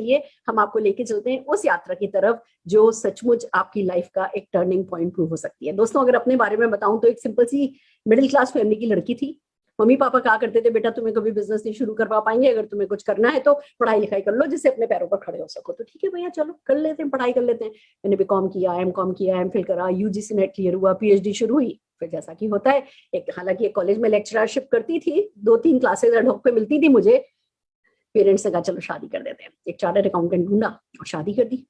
चलिए हम आपको लेके चलते हैं उस यात्रा की तरफ जो सचमुच आपकी लाइफ का एक टर्निंग पॉइंट प्रूव हो सकती है। दोस्तों अगर अपने बारे में बताऊं तो एक सिंपल सी मिडिल क्लास फैमिली की लड़की थी। मम्मी पापा कहा करते थे बेटा तुम्हें कभी बिजनेस नहीं शुरू करवा पाएंगे, अगर तुम्हें कुछ करना है तो पढ़ाई लिखाई कर लो जिससे अपने पैरों पर खड़े हो सको। तो ठीक है भैया चलो कर लेते हैं, पढ़ाई कर लेते हैं। मैंने बीकॉम किया, एमकॉम किया, एमफिल करा, यूजीसी नेट क्लियर हुआ, पीएचडी शुरू हुई। फिर जैसा कि होता है एक हालांकि एक कॉलेज में लेक्चरशिप करती थी, 2-3 क्लासेस एडहॉक पे मिलती थी मुझे। पेरेंट्स ने कहा चलो शादी कर देते हैं, एक चार्टर्ड अकाउंटेंट ढूंढा और शादी कर दी।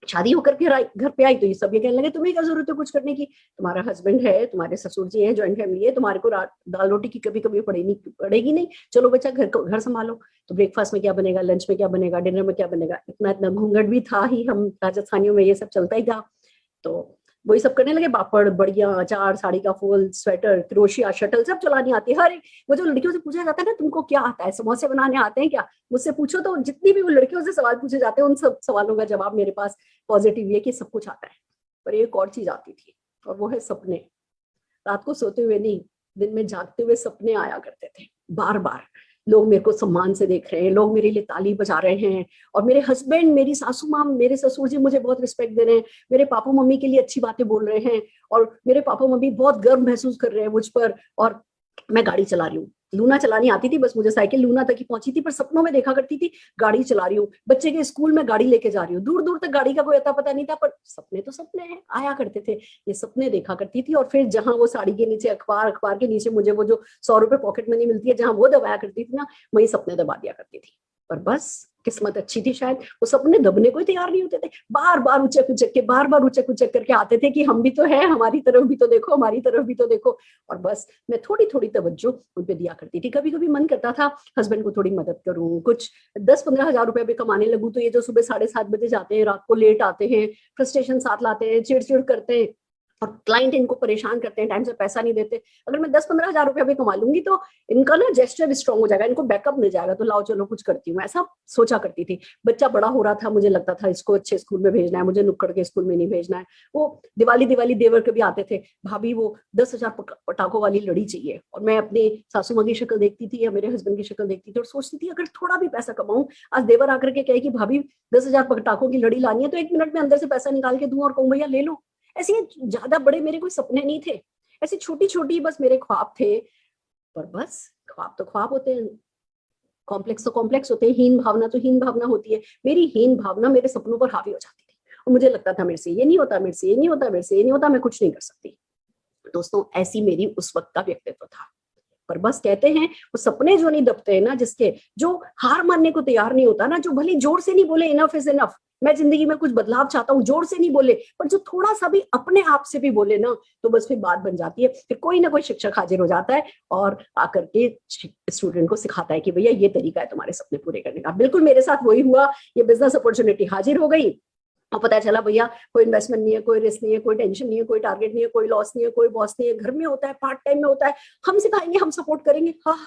शादी होकर घर पे आई तो ये सब ये कहने लगे तुम्हें क्या जरूरत है कुछ करने की, तुम्हारा हस्बैंड है, तुम्हारे ससुर जी है, ज्वाइंट फैमिली है, तुम्हारे को दाल रोटी की कभी कभी पड़ेगी नहीं, चलो बच्चा घर संभालो। तो ब्रेकफास्ट में क्या बनेगा, लंच में क्या बनेगा, डिनर में क्या बनेगा, इतना इतना घूंघट भी था ही, हम राजस्थानियों में ये सब चलता ही था। तो वही सब करने लगे, पापड़ बढ़िया, अचार, साड़ी का फूल, स्वेटर, क्रोशिया, शटल सब चलानी आती है। हर एक वो जो लड़कियों से पूछा जाता है ना तुमको क्या आता है, समोसे बनाने आते हैं क्या, मुझसे पूछो तो जितनी भी वो लड़कियों से सवाल पूछे जाते हैं उन सब सवालों का जवाब मेरे पास पॉजिटिव है कि सब कुछ आता है। पर एक और चीज आती थी और वो है सपने। रात को सोते हुए नहीं, दिन में जागते हुए सपने आया करते थे बार बार। लोग मेरे को सम्मान से देख रहे हैं, लोग मेरे लिए ताली बजा रहे हैं, और मेरे हस्बैंड, मेरी सासू माँ, मेरे ससुर जी मुझे बहुत रिस्पेक्ट दे रहे हैं, मेरे पापा मम्मी के लिए अच्छी बातें बोल रहे हैं, और मेरे पापा मम्मी बहुत गर्व महसूस कर रहे हैं मुझ पर। और मैं गाड़ी चला रही हूँ, लूना चलानी आती थी बस मुझे, साइकिल लूना तक ही पहुंची थी, पर सपनों में देखा करती थी गाड़ी चला रही हूँ, बच्चे के स्कूल में गाड़ी लेके जा रही हूँ। दूर दूर तक गाड़ी का कोई अता पता नहीं था, पर सपने तो सपने हैं, आया करते थे। ये सपने देखा करती थी, और फिर जहां वो साड़ी के नीचे अखबार, अखबार के नीचे मुझे वो जो 100 रुपए पॉकेट मनी मिलती है, जहां वो दबाया करती थी ना, वही सपने दबा दिया करती थी। पर बस किस्मत अच्छी थी शायद, वो सपने दबने को ही तैयार नहीं होते थे, बार बार उचक उचक के, बार बार उचक उचक करके आते थे कि हम भी तो है, हमारी तरफ भी तो देखो, हमारी तरफ भी तो देखो। और बस मैं थोड़ी थोड़ी तवज्जो उन पे दिया करती थी। कभी कभी मन करता था हस्बैंड को थोड़ी मदद करूं, कुछ 10-15 हजार रुपए भी कमाने लगूं, तो ये जो सुबह 7:30 जाते हैं, रात को लेट आते हैं, फ्रस्ट्रेशन साथ लाते हैं, चिड़चिड़ करते हैं, और क्लाइंट इनको परेशान करते हैं, टाइम से पैसा नहीं देते। अगर मैं 10-15 हजार रुपया भी कमा लूंगी तो इनका ना जेस्चर स्ट्रांग हो जाएगा, इनको बैकअप मिल जाएगा, तो लाओ चलो कुछ करती हूँ, ऐसा सोचा करती थी। बच्चा बड़ा हो रहा था, मुझे लगता था इसको अच्छे स्कूल में भेजना है, मुझे नुक्कड़ के स्कूल में नहीं भेजना है। वो दिवाली दिवाली देवर कभी आते थे, भाभी वो 10,000 पटाखों वाली लड़ी चाहिए, और मैं अपनी सासू माँ की शक्ल देखती थी या मेरे हस्बैंड की शक्ल देखती थी और सोचती थी अगर थोड़ा भी पैसा कमाऊं, आज देवर आकर के कहे कि भाभी 10,000 पटाखों की लड़ी लानी है, तो 1 मिनट में अंदर से पैसा निकाल के दूं और कहूं भैया ले लो। ऐसे ज्यादा बड़े मेरे कोई सपने नहीं थे, ऐसी छोटी छोटी बस मेरे ख्वाब थे। पर बस ख्वाब तो ख्वाब होते हैं, कॉम्प्लेक्स तो कॉम्प्लेक्स होते हैं, हीन भावना तो हीन भावना होती है। मेरी हीन भावना मेरे सपनों पर हावी हो जाती थी, और मुझे लगता था मेरे से ये नहीं होता, मेरे से ये नहीं होता, मेरे से ये नहीं होता, मैं कुछ नहीं कर सकती। दोस्तों ऐसी मेरी उस वक्त का व्यक्तित्व था। पर बस कहते हैं वो सपने जो नहीं दबते हैं ना, जिसके जो हार मानने को तैयार नहीं होता ना, जो भले जोर से नहीं बोले इनफ इज इनफ, मैं जिंदगी में कुछ बदलाव चाहता हूँ, जोर से नहीं बोले, पर जो थोड़ा सा भी अपने आप से भी बोले ना, तो बस फिर बात बन जाती है। फिर कोई ना कोई शिक्षक हाजिर हो जाता है और आकर के स्टूडेंट को सिखाता है कि भैया ये तरीका है तुम्हारे सपने पूरे करने का। बिल्कुल मेरे साथ वही हुआ, ये बिजनेस अपॉर्चुनिटी हाजिर हो गई और पता चला भैया कोई इन्वेस्टमेंट नहीं है, कोई रिस्क नहीं है, कोई टेंशन नहीं है, कोई टारगेट नहीं है, कोई लॉस नहीं है, कोई बॉस नहीं है, घर में होता है, पार्ट टाइम में होता है, हम सिखाएंगे, हम सपोर्ट करेंगे। हाँ,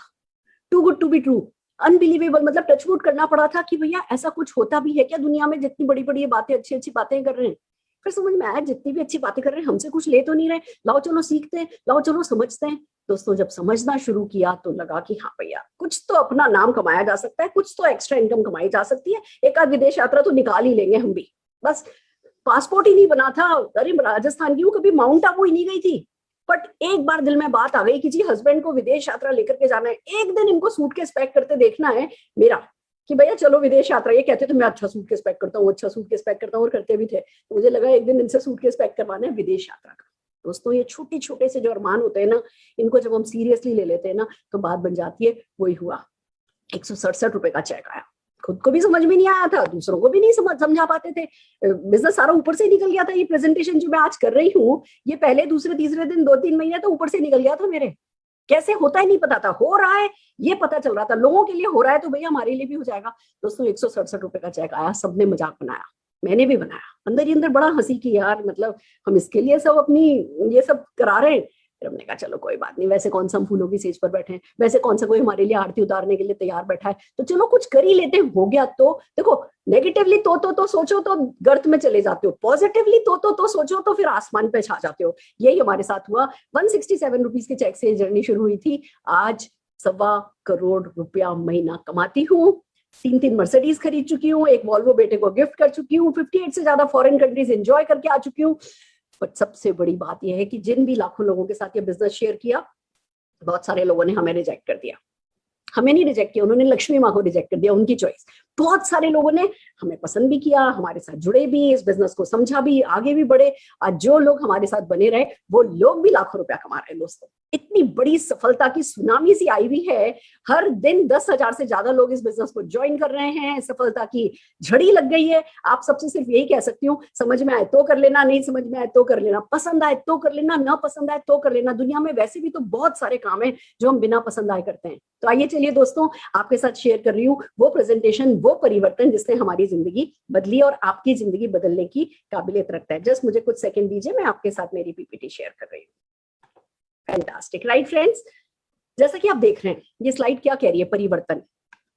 too good to be true, unbelievable, मतलब टचवुड करना पड़ा था कि भैया ऐसा कुछ होता भी है क्या दुनिया में, जितनी बड़ी बड़ी बातें, अच्छी अच्छी बातें कर रहे हैं। फिर समझ में आया जितनी भी अच्छी बातें कर रहे हैं हमसे कुछ ले तो नहीं रहे, लाओ चलो सीखते हैं, लाओ चलो समझते हैं। दोस्तों जब समझना शुरू किया तो लगा कि हाँ भैया कुछ तो अपना नाम कमाया जा सकता है, कुछ तो एक्स्ट्रा इनकम कमाई जा सकती है, एक आध विदेश यात्रा तो निकाल ही लेंगे हम भी। बस पासपोर्ट ही नहीं बना था, अरे राजस्थान की हूँ, कभी माउंट आबू ही नहीं गई थी, बट एक बार दिल में बात आ गई कि जी हस्बैंड को विदेश यात्रा लेकर के जाना है, एक दिन इनको सूटकेस पैक करते देखना है मेरा, कि भैया चलो विदेश यात्रा। ये कहते थे मैं अच्छा सूटकेस पैक करता हूँ, अच्छा सूटकेस पैक करता हूँ, और करते भी थे। तो मुझे लगा एक दिन इनसे सूटकेस पैक करवाना है विदेश यात्रा का। दोस्तों ये छोटे छोटे से जो अरमान होते हैं ना, इनको जब हम सीरियसली ले लेते हैं ना, तो बात बन जाती है। वही हुआ, 167 रुपए का चेक आया, खुद को भी समझ में नहीं आया था, दूसरों को भी नहीं समझा पाते थे, बिजनेस सारा ऊपर से निकल गया था। ये प्रेजेंटेशन जो मैं आज कर रही हूँ, ये पहले दूसरे तीसरे दिन 2-3 महीने तो ऊपर से निकल गया था मेरे, कैसे होता ही नहीं पता था, हो रहा है ये पता चल रहा था, लोगों के लिए हो रहा है तो भैया हमारे लिए भी हो जाएगा। दोस्तों 167 रुपए का चेक आया, सबने मजाक बनाया, मैंने भी बनाया, अंदर ही अंदर बड़ा हंसी की यार, मतलब हम इसके लिए सब अपनी ये सब करा रहे हैं। फिर हमने कहा चलो कोई बात नहीं, वैसे कौन सा हम फूलों की सेज पर बैठे हैं, वैसे कौन सा कोई हमारे लिए आरती उतारने के लिए तैयार बैठा है, तो चलो कुछ कर ही लेते हैं। हो गया तो देखो, नेगेटिवली तो सोचो तो गर्त में चले जाते हो, पॉजिटिवली तो सोचो तो फिर आसमान पे छा जाते हो। यही हमारे साथ हुआ। 167 रुपीज के चेक से जर्नी शुरू हुई थी, आज 1.25 करोड़ रुपया महीना कमाती हूँ, 3 मर्सिडीज खरीद चुकी हूँ, एक वॉल्वो बेटे को गिफ्ट कर चुकी हूँ, 58 से ज्यादा फॉरेन कंट्रीज एंजॉय करके आ चुकी हूँ। बट सबसे बड़ी बात यह है कि जिन भी लाखों लोगों के साथ ये बिजनेस शेयर किया, बहुत सारे लोगों ने हमें रिजेक्ट कर दिया। हमें नहीं रिजेक्ट किया, उन्होंने लक्ष्मी माँ को रिजेक्ट कर दिया, उनकी चॉइस। बहुत सारे लोगों ने हमें पसंद भी किया, हमारे साथ जुड़े भी, इस बिजनेस को समझा भी, आगे भी बढ़े। आज जो लोग हमारे साथ बने रहे वो लोग भी लाखों रुपया कमा रहे हैं। दोस्तों, इतनी बड़ी सफलता की सुनामी सी आई हुई है। हर दिन 10,000 से ज्यादा लोग इस बिजनेस को ज्वाइन कर रहे हैं। सफलता की झड़ी लग गई है। आप सबसे सिर्फ यही कह सकती हूँ, समझ में आए तो कर लेना, नहीं समझ में आए तो कर लेना, पसंद आए तो कर लेना, ना पसंद आए तो कर लेना। दुनिया में वैसे भी तो बहुत सारे काम है जो हम बिना पसंद आए करते हैं। तो आइए चलिए दोस्तों, आपके साथ शेयर कर रही हूँ वो प्रेजेंटेशन, वो परिवर्तन जिसने हमारी जिंदगी बदली और आपकी जिंदगी बदलने की काबिलियत रखता है। जस्ट मुझे कुछ सेकंड दीजिए, मैं आपके साथ मेरी पीपीटी शेयर कर रही हूँ। Fantastic, right friends? जैसा कि आप देख रहे हैं, ये स्लाइड क्या कह रही है? परिवर्तन।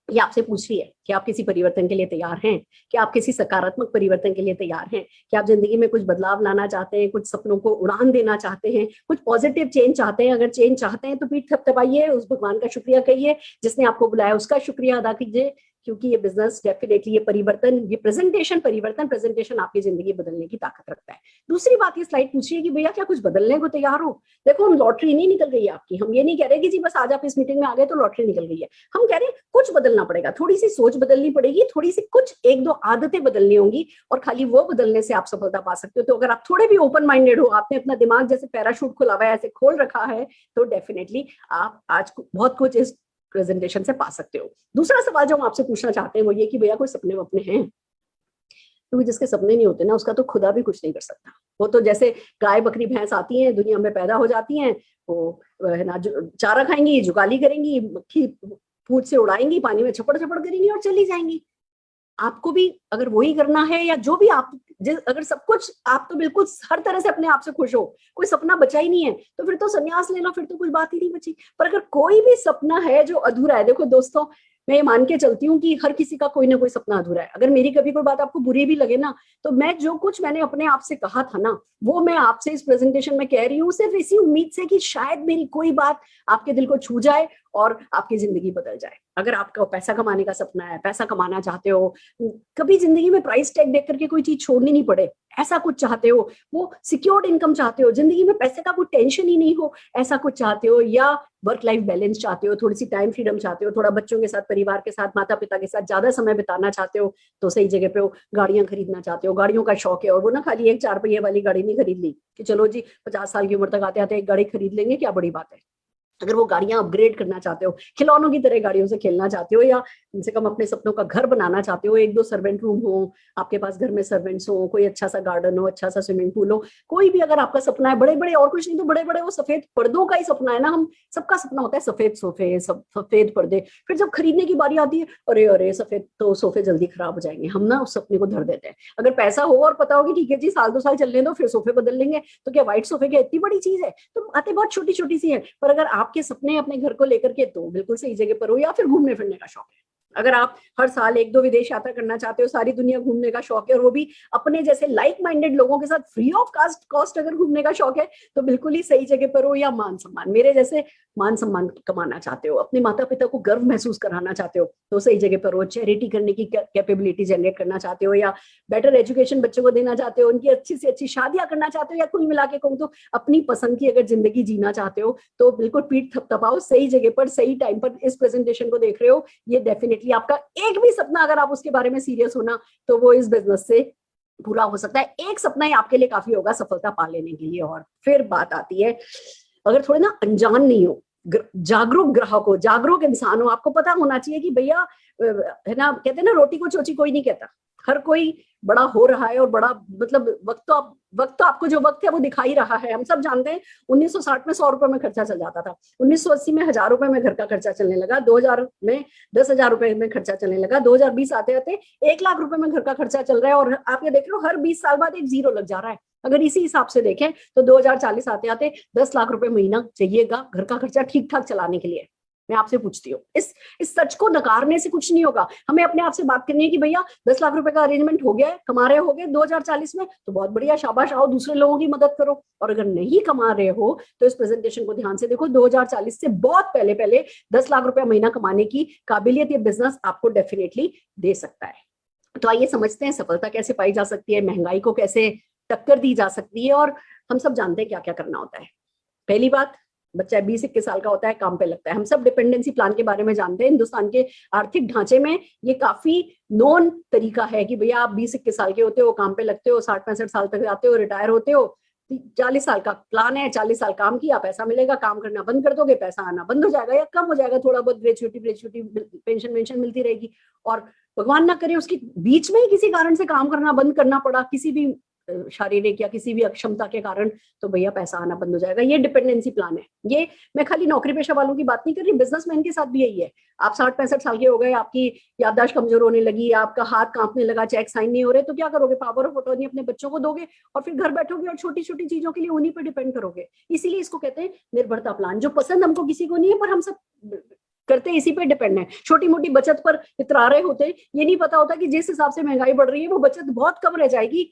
ये आपसे पूछ रही है कि आप किसी परिवर्तन के लिए तैयार हैं, कि आप किसी सकारात्मक परिवर्तन के लिए तैयार हैं, कि आप जिंदगी में कुछ बदलाव लाना चाहते हैं, कुछ सपनों को उड़ान देना चाहते हैं, कुछ पॉजिटिव चेंज चाहते हैं। अगर चेंज चाहते हैं तो पीठ थपथपाइए, उस भगवान का शुक्रिया कहिए जिसने आपको बुलाया, उसका शुक्रिया अदा कीजिए, क्योंकि ये बिजनेस डेफिनेटली, ये परिवर्तन, ये प्रेजेंटेशन आपकी जिंदगी बदलने की ताकत रखता है। दूसरी बात, ये स्लाइड पूछ रही है कि भैया क्या कुछ बदलने को तैयार हो? देखो, हम लॉटरी नहीं निकल गई है आपकी। हम ये नहीं कह रहे कि जी बस आज आप इस मीटिंग में आ गए तो लॉटरी निकल गई है। हम कह रहे हैं कुछ बदलना पड़ेगा, थोड़ी सी सोच बदलनी पड़ेगी, थोड़ी सी कुछ 1-2 आदतें बदलनी होंगी, और खाली वो बदलने से आप सफलता पा सकते हो। तो अगर आप थोड़े भी ओपन माइंडेड हो, आपने अपना दिमाग जैसे पैराशूट खुला हुआ है ऐसे खोल रखा है, तो डेफिनेटली आप आज बहुत कुछ इस प्रेजेंटेशन से पा सकते हो। दूसरा सवाल जो हम आपसे पूछना चाहते हैं वो ये कि भैया कोई सपने वपने हैं? क्योंकि जिसके सपने नहीं होते ना, उसका तो खुदा भी कुछ नहीं कर सकता। वो तो जैसे गाय बकरी भैंस आती हैं, दुनिया में पैदा हो जाती हैं, वो है ना, चारा खाएंगी, जुगाली करेंगी, मक्खी पूंछ से उड़ाएंगी, पानी में छपड़ छपड़ करेंगी और चली जाएंगी। आपको भी अगर वही करना है, या जो भी आप, अगर सब कुछ आप तो बिल्कुल हर तरह से अपने आप से खुश हो, कोई सपना बचा ही नहीं है, तो फिर तो संन्यास लेना, फिर तो कुछ बात ही नहीं बची। पर अगर कोई भी सपना है जो अधूरा है, देखो दोस्तों, मैं ये मान के चलती हूँ कि हर किसी का कोई ना कोई सपना अधूरा है। अगर मेरी कभी कोई बात आपको बुरी भी लगे ना, तो मैं जो कुछ मैंने अपने आप से कहा था ना, वो मैं आपसे इस प्रेजेंटेशन में कह रही हूँ, सिर्फ इसी उम्मीद से कि शायद मेरी कोई बात आपके दिल को छू जाए और आपकी जिंदगी बदल जाए। अगर आपका पैसा कमाने का सपना है, पैसा कमाना चाहते हो, कभी जिंदगी में प्राइस टैग देख करके कोई चीज छोड़नी नहीं पड़े, ऐसा कुछ चाहते हो, वो सिक्योर्ड इनकम चाहते हो, जिंदगी में पैसे का कोई टेंशन ही नहीं हो, ऐसा कुछ चाहते हो, या वर्क लाइफ बैलेंस चाहते हो, थोड़ी सी टाइम फ्रीडम चाहते हो, थोड़ा बच्चों के साथ, परिवार के साथ, माता पिता के साथ ज्यादा समय बिताना चाहते हो, तो सही जगह पे हो। गाड़ियां खरीदना चाहते हो, गाड़ियों का शौक है, और वो ना खाली एक 4 पहिए वाली गाड़ी नहीं खरीद ली कि चलो जी 50 साल की उम्र तक आते आते एक गाड़ी खरीद लेंगे, क्या बड़ी बात है। अगर वो गाड़ियां अपग्रेड करना चाहते हो, खिलौनों की तरह गाड़ियों से खेलना चाहते हो, या कम से कम अपने सपनों का घर बनाना चाहते हो, 1-2 सर्वेंट रूम हो, आपके पास घर में सर्वेंट्स हो, कोई अच्छा सा गार्डन हो, अच्छा सा स्विमिंग पूल हो, कोई भी अगर आपका सपना है, बड़े बड़े और कुछ नहीं तो बड़े बड़े वो सफेद पर्दों का ही सपना है ना। हम सबका सपना होता है सफेद सोफे, सफेद पर्दे। फिर जब खरीदने की बारी आती है, अरे अरे सफेद तो सोफे जल्दी खराब हो जाएंगे, हम ना उस सपने को धर देते हैं। अगर पैसा हो और पता हो कि ठीक है जी, 1-2 साल चलने दो फिर सोफे बदल लेंगे, तो क्या व्हाइट सोफे क्या इतनी बड़ी चीज है? तो बातें बहुत छोटी छोटी सी है। पर अगर आपके सपने अपने घर को लेकर के, तो बिल्कुल सही जगह पर हो। या फिर घूमने फिरने का शौक है, अगर आप हर साल 1-2 विदेश यात्रा करना चाहते हो, सारी दुनिया घूमने का शौक है, और वो भी अपने जैसे लाइक माइंडेड लोगों के साथ फ्री ऑफ कॉस्ट अगर घूमने का शौक है, तो बिल्कुल ही सही जगह पर हो। या मान सम्मान, मेरे जैसे मान सम्मान कमाना चाहते हो, अपने माता पिता को गर्व महसूस कराना चाहते हो, तो सही जगह पर हो। चैरिटी करने की कैपेबिलिटी जनरेट करना चाहते हो, या बेटर एजुकेशन बच्चों को देना चाहते हो, उनकी अच्छी से अच्छी शादियां करना चाहते हो, या कुल मिला के कहूँ तो अपनी पसंद की अगर जिंदगी जीना चाहते हो, तो बिल्कुल पीठ थपथपाओ, सही जगह पर सही टाइम पर इस प्रेजेंटेशन को देख रहे हो। ये डेफिनेटली आपका एक भी सपना अगर आप उसके बारे में सीरियस होना, तो वो इस बिजनेस से पूरा हो सकता है। एक सपना ही आपके लिए काफी होगा सफलता पा लेने के लिए। और फिर बात आती है, अगर थोड़े ना अनजान नहीं हो, जागरूक ग्राहक हो, जागरूक इंसान हो, आपको पता होना चाहिए कि भैया, है ना, कहते हैं ना, रोटी को चोची कोई नहीं कहता। हर कोई बड़ा हो रहा है, और बड़ा मतलब वक्त तो आपको जो वक्त है वो दिखा ही रहा है। हम सब जानते हैं 1960 में 100 रुपए में खर्चा चल जाता था, 1980 में 1000 रुपए में घर का खर्चा चलने लगा, 2000 में 10,000 रुपए में खर्चा चलने लगा, 2020 आते आते 1 लाख रुपए में घर का खर्चा चल रहा है। और आप ये देख रहे हो, हर 20 साल बाद एक जीरो लग जा रहा है। अगर इसी हिसाब से देखें तो 2040 आते आते 10 लाख रुपए महीना चाहिएगा घर का खर्चा ठीक ठाक चलाने के लिए। मैं आपसे पूछती हूँ, इस सच को नकारने से कुछ नहीं होगा। हमें अपने आप से बात करनी है कि भैया 10 लाख रुपए का अरेंजमेंट हो गया है, कमा रहे होगे 2040 में, तो बहुत बढ़िया, शाबाश, आओ दूसरे लोगों की मदद करो। और अगर नहीं कमा रहे हो तो इस प्रेजेंटेशन को ध्यान से देखो, 2040 से बहुत पहले पहले 10 लाख रुपया महीना कमाने की काबिलियत ये बिजनेस आपको डेफिनेटली दे सकता है। तो आइए समझते हैं सफलता कैसे पाई जा सकती है, महंगाई को कैसे टक्कर दी जा सकती है, और हम सब जानते हैं क्या क्या करना होता है। पहली बात, बच्चा 20-21 साल का होता है, काम पे लगता है। हम सब डिपेंडेंसी प्लान के बारे में जानते हैं। हिंदुस्तान के आर्थिक ढांचे में ये काफी नॉन तरीका है कि भैया आप 20-21 साल के होते हो, काम पे लगते हो, 60-65 साल तक जाते हो, रिटायर होते हो, 40 साल का प्लान है, 40 साल काम किया, पैसा मिलेगा, काम करना बंद कर दोगे, पैसा आना बंद हो जाएगा या कम हो जाएगा, थोड़ा बहुत ग्रेचुइटी पेंशन मिलती रहेगी। और भगवान ना करे उसके बीच में ही किसी कारण से काम करना बंद करना पड़ा, किसी भी शारीरिक या किसी भी अक्षमता के कारण, तो भैया पैसा आना बंद हो जाएगा। ये डिपेंडेंसी प्लान है। ये मैं खाली नौकरी पेशा वालों की बात नहीं कर रही, बिजनेसमैन के साथ भी यही है। आप 60-65 साल के हो गए, आपकी याददाश्त कमजोर होने लगी, आपका हाथ कांपने लगा, चेक साइन नहीं हो रहे, तो क्या करोगे? पावर ऑफ अटॉर्नी अपने बच्चों को दोगे और फिर घर बैठोगे और छोटी छोटी चीजों के लिए उन्हीं पर डिपेंड करोगे। इसीलिए इसको कहते हैं निर्भरता प्लान, जो पसंद हमको किसी को नहीं है, पर हम सब करते इसी पे डिपेंड है। छोटी मोटी बचत पर इतरा रहे होते, ये नहीं पता होता कि जिस हिसाब से महंगाई बढ़ रही है वो बचत बहुत कम रह जाएगी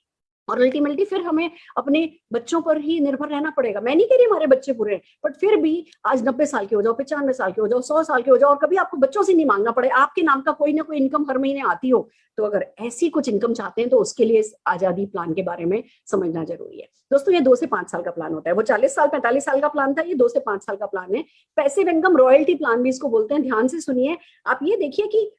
और अल्टीमेटली फिर हमें अपने बच्चों पर ही निर्भर रहना पड़ेगा। मैं नहीं कह रही हमारे बच्चे बुरे हैं, बट फिर भी आज 90 साल के हो जाओ, 95 साल के हो जाओ, 100 साल के हो जाओ और कभी आपको बच्चों से नहीं मांगना पड़े, आपके नाम का कोई ना कोई इनकम हर महीने आती हो, तो अगर ऐसी कुछ इनकम चाहते हैं तो उसके लिए इस आजादी प्लान के बारे में समझना जरूरी है। दोस्तों, ये 2 से 5 साल का प्लान होता है। वो 40 साल 45 साल का प्लान था, ये 2 से 5 साल का प्लान है। पैसिव इनकम रॉयल्टी प्लान भी इसको बोलते हैं। ध्यान से सुनिए, आप ये देखिए कि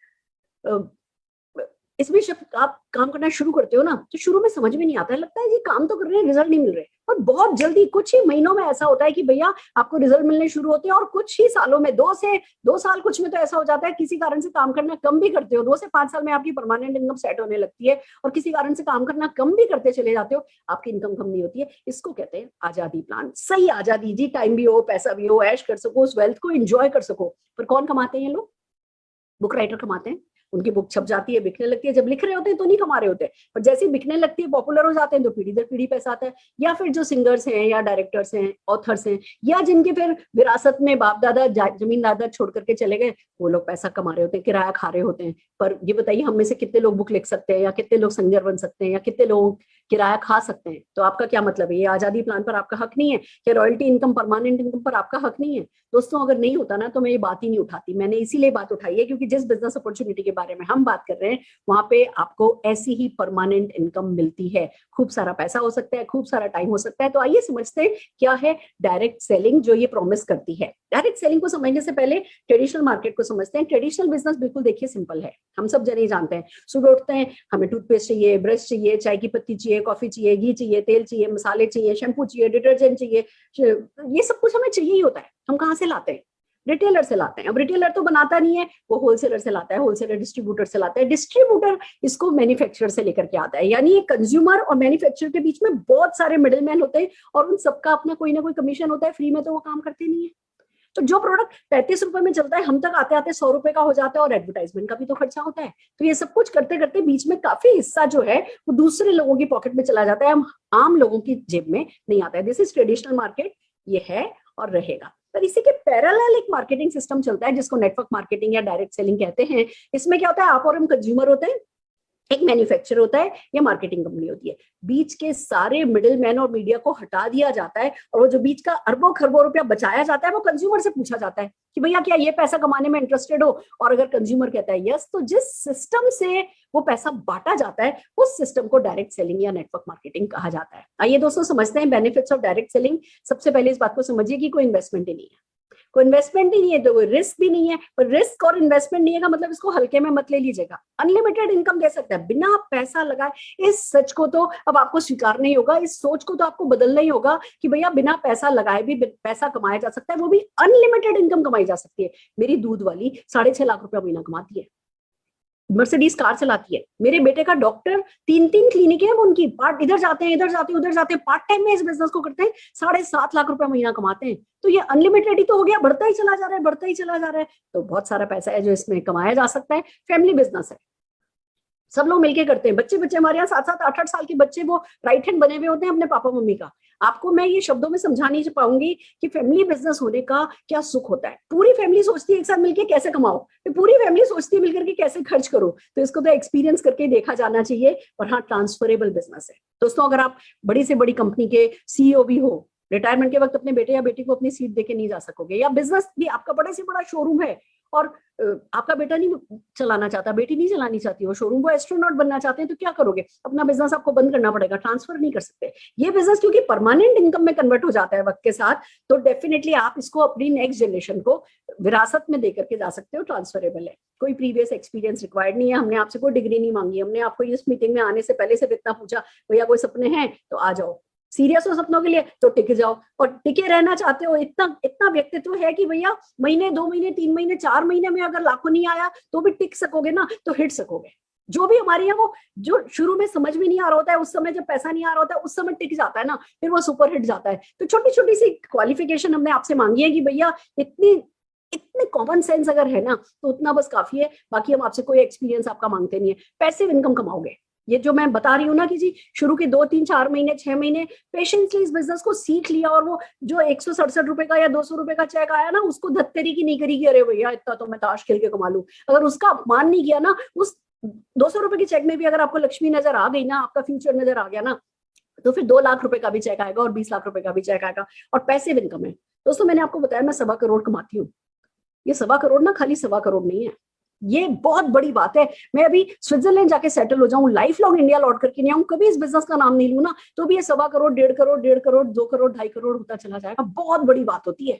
इसमें जब आप काम करना शुरू करते हो ना, तो शुरू में समझ में नहीं आता है, लगता है ये काम तो कर रहे हैं, रिजल्ट नहीं मिल रहे, और बहुत जल्दी कुछ ही महीनों में ऐसा होता है कि भैया आपको रिजल्ट मिलने शुरू होते हैं और कुछ ही सालों में 2 साल कुछ में तो ऐसा हो जाता है, किसी कारण से काम करना कम भी करते हो, 2 से 5 साल में आपकी परमानेंट इनकम सेट होने लगती है, और किसी कारण से काम करना कम भी करते चले जाते हो, आपकी इनकम कम नहीं होती है। इसको कहते हैं आजादी प्लान। सही आजादी जी, टाइम भी हो, पैसा भी हो, ऐश कर सको, उस वेल्थ को एंजॉय कर सको। पर कौन कमाते हैं ये लोग? बुक राइटर कमाते हैं। उनकी बुक छप जाती है, बिकने लगती है, जब लिख रहे होते हैं तो नहीं कमा रहे होते, पर जैसे ही बिकने लगती है, पॉपुलर हो जाते हैं, तो पीढ़ी दर पीढ़ी पैसा आता है। या फिर जो सिंगर्स हैं या डायरेक्टर्स हैं, ऑथर्स हैं, या जिनके फिर विरासत में बाप दादा जमीन दादा छोड़ करके चले गए, वो लोग पैसा कमा रहे होते हैं, किराया खा रहे होते हैं। पर ये बताइए, हम में से कितने लोग बुक लिख सकते हैं, या कितने लोग सिंगर बन सकते हैं, या कितने लोग किराया खा सकते हैं? तो आपका क्या मतलब है? ये आजादी प्लान पर आपका हक नहीं है? या रॉयल्टी इनकम, परमानेंट इनकम पर आपका हक नहीं है? दोस्तों, अगर नहीं होता ना तो मैं ये बात ही नहीं उठाती। मैंने इसीलिए बात उठाई है क्योंकि जिस बिजनेस अपॉर्चुनिटी के बारे में हम बात कर रहे हैं, वहां पे आपको ऐसी ही परमानेंट इनकम मिलती है। खूब सारा पैसा हो सकता है, खूब सारा टाइम हो सकता है। तो आइए समझते हैं क्या है डायरेक्ट सेलिंग, जो ये प्रॉमिस करती है। डायरेक्ट सेलिंग को समझने से पहले ट्रेडिशनल मार्केट को समझते हैं। ट्रेडिशनल बिजनेस बिल्कुल देखिए सिंपल है, हम सब जने जानते हैं। सुबह उठते हैं, हमें टूथपेस्ट चाहिए, ब्रश चाहिए, चाय की पत्ती चाहिए, कॉफी चाहिए, घी चाहिए, तेल चाहिए, मसाले चाहिए, शैम्पू चाहिए, डिटर्जेंट चाहिए, ये सब कुछ हमें चाहिए ही होता है। हम कहाँ से लाते हैं? रिटेलर से लाते हैं। अब रिटेलर तो बनाता नहीं है, वो होलसेलर से लाता है, होलसेलर डिस्ट्रीब्यूटर से लाता है, डिस्ट्रीब्यूटर इसको मैन्युफैक्चरर से लेकर के आता है। यानी कंज्यूमर और मैन्युफैक्चरर के बीच में बहुत सारे मिडिलमैन होते हैं और उन सबका अपना कोई ना कोई कमीशन होता है। फ्री में तो वो काम करते नहीं है। तो जो प्रोडक्ट 35 रुपए में चलता है, हम तक आते आते 100 रुपए का हो जाता है, और एडवर्टाइजमेंट का भी तो खर्चा होता है। तो ये सब कुछ करते करते बीच में काफी हिस्सा जो है वो दूसरे लोगों की पॉकेट में चला जाता है, हम आम लोगों की जेब में नहीं आता है। दिस इज ट्रेडिशनल मार्केट, ये है और रहेगा। पर इसी के पैरेलल एक मार्केटिंग सिस्टम चलता है जिसको नेटवर्क मार्केटिंग या डायरेक्ट सेलिंग कहते हैं। इसमें क्या होता है, आप और हम कंज्यूमर होते हैं, एक मैन्युफैक्चरर होता है या मार्केटिंग कंपनी होती है, बीच के सारे मिडिल मैन और मीडिया को हटा दिया जाता है, और वो जो बीच का अरबों खरबों रुपया बचाया जाता है वो कंज्यूमर से पूछा जाता है कि भैया क्या ये पैसा कमाने में इंटरेस्टेड हो? और अगर कंज्यूमर कहता है यस, तो जिस सिस्टम से वो पैसा बांटा जाता है उस सिस्टम को डायरेक्ट सेलिंग या नेटवर्क मार्केटिंग कहा जाता है। आइए दोस्तों समझते हैं बेनिफिट्स ऑफ डायरेक्ट सेलिंग। सबसे पहले इस बात को समझिए कि कोई इन्वेस्टमेंट ही नहीं है, कोई इन्वेस्टमेंट ही नहीं है, तो कोई रिस्क भी नहीं है। पर रिस्क और इन्वेस्टमेंट नहीं है का मतलब इसको हल्के में मत ले लीजिएगा। अनलिमिटेड इनकम कह सकते हैं बिना पैसा लगाए। इस सच को तो अब आपको स्वीकारना ही होगा, इस सोच को तो आपको बदलना ही होगा कि भैया बिना पैसा लगाए भी पैसा कमाया जा सकता है, वो भी अनलिमिटेड इनकम कमाई जा सकती है। मेरी दूध वाली 6.5 लाख रुपया महीना कमाती है, मर्सिडीज कार चलाती है। मेरे बेटे का डॉक्टर 3 क्लिनिक है, वो उनकी पार्ट इधर जाते हैं, इधर जाते हैं, उधर जाते हैं, पार्ट टाइम में इस बिजनेस को करते हैं, 7.5 लाख रुपया महीना कमाते हैं। तो ये अनलिमिटेड ही तो हो गया, बढ़ता ही चला जा रहा है, बढ़ता ही चला जा रहा है। तो बहुत सारा पैसा है जो इसमें कमाया जा सकता है। फैमिली बिजनेस है, सब लोग मिलके करते हैं। बच्चे बच्चे हमारे यहाँ 7-7 8-8 साल के बच्चे वो राइट हैंड बने हुए होते हैं अपने पापा मम्मी का। आपको मैं ये शब्दों में समझा नहीं पाऊंगी कि फैमिली बिजनेस होने का क्या सुख होता है। पूरी फैमिली सोचती है एक साथ मिलकर कैसे कमाओ, फिर पूरी फैमिली सोचती है मिलकर के कैसे खर्च करो। तो इसको तो एक्सपीरियंस करके देखा जाना चाहिए। और हाँ, ट्रांसफरेबल बिजनेस है दोस्तों। अगर आप बड़ी से बड़ी कंपनी के सीईओ भी हो, रिटायरमेंट के वक्त अपने बेटे या बेटी को अपनी सीट देके नहीं जा सकोगे। या बिजनेस भी आपका बड़ा से बड़ा शोरूम है और आपका बेटा नहीं चलाना चाहता, बेटी नहीं चलानी चाहती, वो शोरूम, वो एस्ट्रोनॉट बनना चाहते हैं, तो क्या करोगे? अपना बिजनेस आपको बंद करना पड़ेगा, ट्रांसफर नहीं कर सकते। ये बिजनेस क्योंकि परमानेंट इनकम में कन्वर्ट हो जाता है वक्त के साथ, तो डेफिनेटली आप इसको अपनी नेक्स्ट जनरेशन को विरासत में देकर के जा सकते हो। ट्रांसफरेबल है, कोई प्रीवियस एक्सपीरियंस रिक्वायर्ड नहीं है। हमने आपसे कोई डिग्री नहीं मांगी, हमने आपको इस मीटिंग में आने से पहले से इतना पूछा, भैया कोई सपने हैं तो आ जाओ, सीरियस हो सपनों के लिए तो टिक जाओ, और टिके रहना चाहते हो, इतना इतना व्यक्तित्व है कि भैया महीने 2 महीने 3 महीने 4 महीने में अगर लाखों नहीं आया तो भी टिक सकोगे ना, तो हिट सकोगे। जो भी हमारे यहाँ वो जो शुरू में समझ में नहीं आ रहा होता है, उस समय जब पैसा नहीं आ रहा होता है उस समय टिक जाता है ना, फिर वो सुपर हिट जाता है। तो छोटी छोटी सी क्वालिफिकेशन हमने आपसे मांगी है कि भैया इतने कॉमन सेंस अगर है ना तो उतना बस काफी है। बाकी हम आपसे कोई एक्सपीरियंस आपका मांगते नहीं है। पैसिव इनकम कमाओगे, ये जो मैं बता रही हूँ ना कि जी शुरू के 2 3 4 महीने 6 महीने पेशेंसली इस बिजनेस को सीख लिया, और वो जो 167 रुपए का या 200 रुपए का चेक आया ना, उसको धत्तेरी की नहीं करी कि अरे भैया इतना तो मैं ताश खेल के कमा लूं। अगर उसका अपमान नहीं किया ना, उस 200 रुपए के चेक में भी अगर आपको लक्ष्मी नजर आ गई ना, आपका फ्यूचर नजर आ गया ना, तो फिर 2 लाख रुपए का भी चेक आएगा और 20 लाख रुपए का भी चेक आएगा। और पैसिव इनकम है दोस्तों। मैंने आपको बताया मैं 1.25 करोड़ कमाती हूँ। ये 1.25 करोड़ ना खाली 1.25 करोड़ नहीं है, ये बहुत बड़ी बात है। मैं अभी स्विट्जरलैंड जाके सेटल हो जाऊं, लाइफ लॉन्ग इंडिया लौट करके नहीं आऊं, कभी इस बिजनेस का नाम नहीं लूं ना, तो भी ये 1.25 करोड़ 1.5 करोड़ 1.5 करोड़ 2 करोड़ 2.5 करोड़ होता चला जाएगा। बहुत बड़ी बात होती है।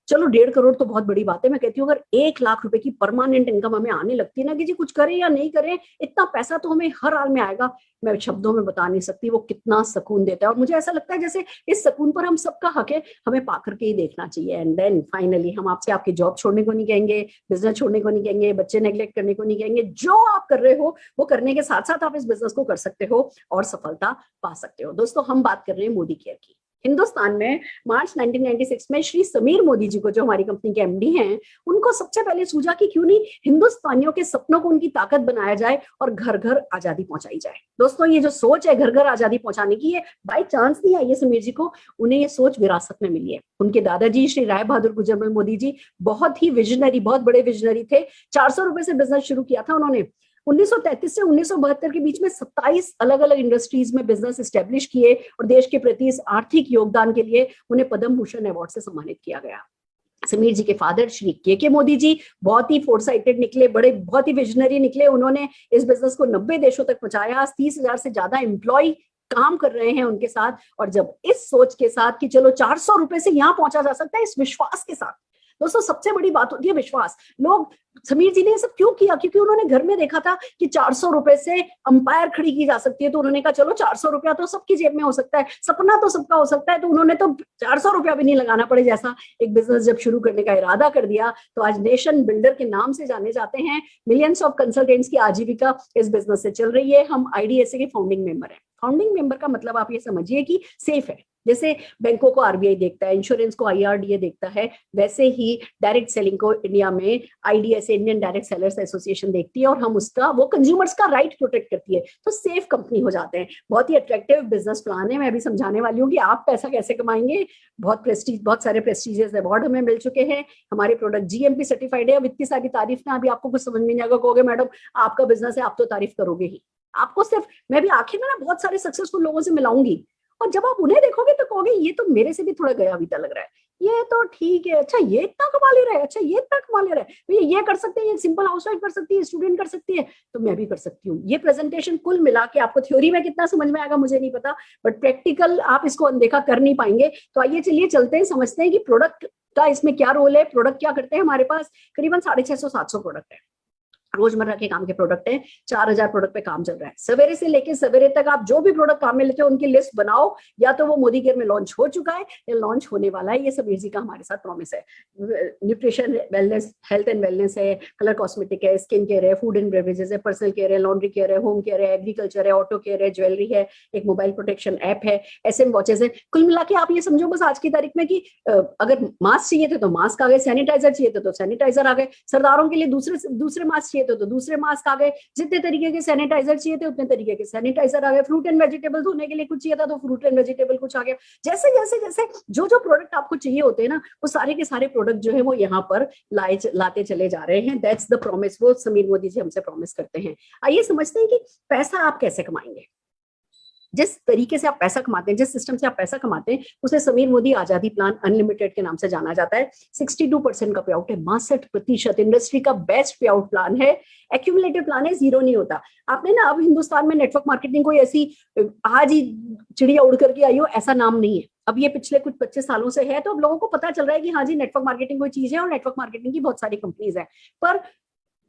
चलो 1.5 करोड़ तो बहुत बड़ी बात है। मैं कहती हूँ अगर 1 लाख रुपए की परमानेंट इनकम हमें आने लगती है ना, कि जी कुछ करें या नहीं करें, इतना पैसा तो हमें हर हाल में आएगा। मैं शब्दों में बता नहीं सकती वो कितना सुकून देता है। और मुझे ऐसा लगता है जैसे इस सुकून पर हम सबका हक है, हमें पा करके ही देखना चाहिए। एंड देन फाइनली हम आपसे आपकी जॉब छोड़ने को नहीं कहेंगे, बिजनेस छोड़ने को नहीं कहेंगे, बच्चे नेग्लेक्ट करने को नहीं कहेंगे। जो आप कर रहे हो वो करने के साथ साथ आप इस बिजनेस को कर सकते हो और सफलता पा सकते हो। दोस्तों हम बात कर रहे हैं मोदी केयर की। हिंदुस्तान में मार्च 1996 में श्री समीर मोदी जी को, जो हमारी कंपनी के एमडी हैं, उनको सबसे पहले सूझा कि क्यों नहीं हिंदुस्तानियों के सपनों को उनकी ताकत बनाया जाए और घर घर आजादी पहुंचाई जाए। दोस्तों ये जो सोच है घर घर आजादी पहुंचाने की, ये बाय चांस नहीं आई है समीर जी को, उन्हें ये सोच विरासत में मिली है। उनके दादाजी श्री राय बहादुर गुजरमल मोदी जी बहुत ही विजनरी, बहुत बड़े विजनरी थे। 400 रुपए से बिजनेस शुरू किया था उन्होंने। 1933 से 1972 के बीच में 27 अलग अलग इंडस्ट्रीज में बिजनेस एस्टेब्लिश किए और देश के प्रति इस आर्थिक योगदान के लिए उन्हें पद्म भूषण अवार्ड से सम्मानित किया गया। समीर जी के फादर श्री के मोदी जी बहुत ही फोरसाइटेड निकले, बड़े बहुत ही विजनरी निकले। उन्होंने इस बिजनेस को 90 देशों तक पहुंचाया। 30,000 से ज्यादा एम्प्लॉय काम कर रहे हैं उनके साथ। और जब इस सोच के साथ कि चलो 400 रुपए से यहां पहुंचा जा सकता है, इस विश्वास के साथ, दोस्तों सबसे बड़ी बात होती है विश्वास। लोग, समीर जी ने ये सब क्यों किया? क्योंकि उन्होंने घर में देखा था कि 400 रुपए से अंपायर खड़ी की जा सकती है, तो उन्होंने कहा चलो 400 रुपया तो सबकी जेब में हो सकता है, सपना तो सबका हो सकता है। तो उन्होंने तो 400 रुपया भी नहीं लगाना पड़े जैसा एक बिजनेस जब शुरू करने का इरादा कर दिया, तो आज नेशन बिल्डर के नाम से जाने जाते हैं। मिलियंस ऑफ कंसल्टेंट्स की आजीविका इस बिजनेस से चल रही है। हम आईडीएसए के फाउंडिंग मेंबर हैं। फाउंडिंग मेंबर का मतलब आप ये समझिए कि सेफ है। जैसे बैंकों को आरबीआई देखता है, इंश्योरेंस को आईआरडीए देखता है, वैसे ही डायरेक्ट सेलिंग को इंडिया में IDSA, Indian direct sellers association देखती है, और हम उसका, वो कंज्यूमर्स का राइट प्रोटेक्ट करती है। तो सेफ कंपनी हो जाते हैं। बहुत ही अट्रैक्टिव बिजनेस प्लान है। मैं अभी समझाने वाली हूँ कि आप पैसा कैसे कमाएंगे। बहुत सारे प्रेस्टीजियस अवार्ड हमें मिल चुके हैं। हमारे प्रोडक्ट जीएमपी सर्टिफाइड है। अब इतनी सारी तारीफ ना अभी आपको कुछ समझ में नहीं आएगा, कहोगे मैडम आपका बिजनेस है, आप तो तारीफ करोगे ही। आपको सिर्फ, मैं भी आखिर में ना बहुत सारे सक्सेसफुल लोगों से मिलाऊंगी, और जब आप उन्हें देखोगे तो कहोगे ये तो मेरे से भी थोड़ा गया बीता लग रहा है, ये तो ठीक है, अच्छा ये इतना कमा ले रहा है, अच्छा ये इतना कमा ले रहा है, भैया ये कर सकते हैं, ये सिंपल हाउसवाइफ कर सकती है, स्टूडेंट कर सकती है, तो मैं भी कर सकती हूँ। ये प्रेजेंटेशन कुल मिला के आपको थ्योरी में कितना समझ में आएगा मुझे नहीं पता, बट प्रैक्टिकल आप इसको अनदेखा कर नहीं पाएंगे। तो आइए चलिए चलते हैं, समझते हैं कि प्रोडक्ट का इसमें क्या रोल है, प्रोडक्ट क्या करते हैं। हमारे पास करीबन 650-700 प्रोडक्ट है, रोजमर्रा के काम के प्रोडक्ट हैं। 4,000 प्रोडक्ट पे काम चल रहा है। सवेरे से लेके सवेरे तक आप जो भी प्रोडक्ट काम में लेते हो उनकी लिस्ट बनाओ, या तो वो मोदी केयर में लॉन्च हो चुका है या लॉन्च होने वाला है। ये समीर जी का हमारे साथ प्रॉमिस है। Nutrition, wellness, health and wellness है, कलर कॉस्मेटिक है, स्किन केयर है, फूड एंड बेवरेजेस है, पर्सनल केयर है, लॉन्ड्री केयर है, होम केयर है, एग्रीकल्चर है, ऑटो केयर है, ज्वेलरी है, एक मोबाइल प्रोटेक्शन ऐप है, एसएम वॉचेस है। कुल मिला के आप ये समझो बस आज की तारीख में कि अगर मास्क चाहिए थे तो मास्क आ गए, सैनिटाइजर चाहिए थे तो सैनिटाइजर आ गए, सरदारों के लिए दूसरे मास्क चाहिए तो दूसरे मास्क आ गए, जितने तरीके के सैनिटाइजर चाहिए थे उतने तरीके के सैनिटाइजर आ गए, फ्रूट एंड वेजिटेबल धोने के लिए कुछ चाहिए था तो फ्रूट एंड वेजिटेबल कुछ आ गया। जैसे जैसे जैसे जो जो प्रोडक्ट आपको चाहिए होते हैं ना, वो सारे के सारे प्रोडक्ट जो है वो यहाँ पर लाते चले जा रहे हैं। दैट्स द प्रॉमिस, वो समीर मोदी जी हमसे प्रॉमिस करते हैं। आइए समझते हैं कि पैसा आप कैसे कमाएंगे। जिस तरीके से आप पैसा कमाते हैं, जिस सिस्टम से आप पैसा कमाते हैं, उसे समीर मोदी आजादी प्लान अनलिमिटेड के नाम से जाना जाता है। 62% का पे आउट है, 62% इंडस्ट्री का बेस्ट पे आउट प्लान है। एक्यूमुलेटिव प्लान है, जीरो नहीं होता। आपने ना अब हिंदुस्तान में नेटवर्क मार्केटिंग कोई ऐसी आज ही चिड़िया उड़ करके आई हो ऐसा नाम नहीं है। अब ये पिछले कुछ 25 सालों से है, तो अब लोगों को पता चल रहा है कि हाँ जी नेटवर्क मार्केटिंग कोई चीज है और नेटवर्क मार्केटिंग की बहुत सारी कंपनीज है। पर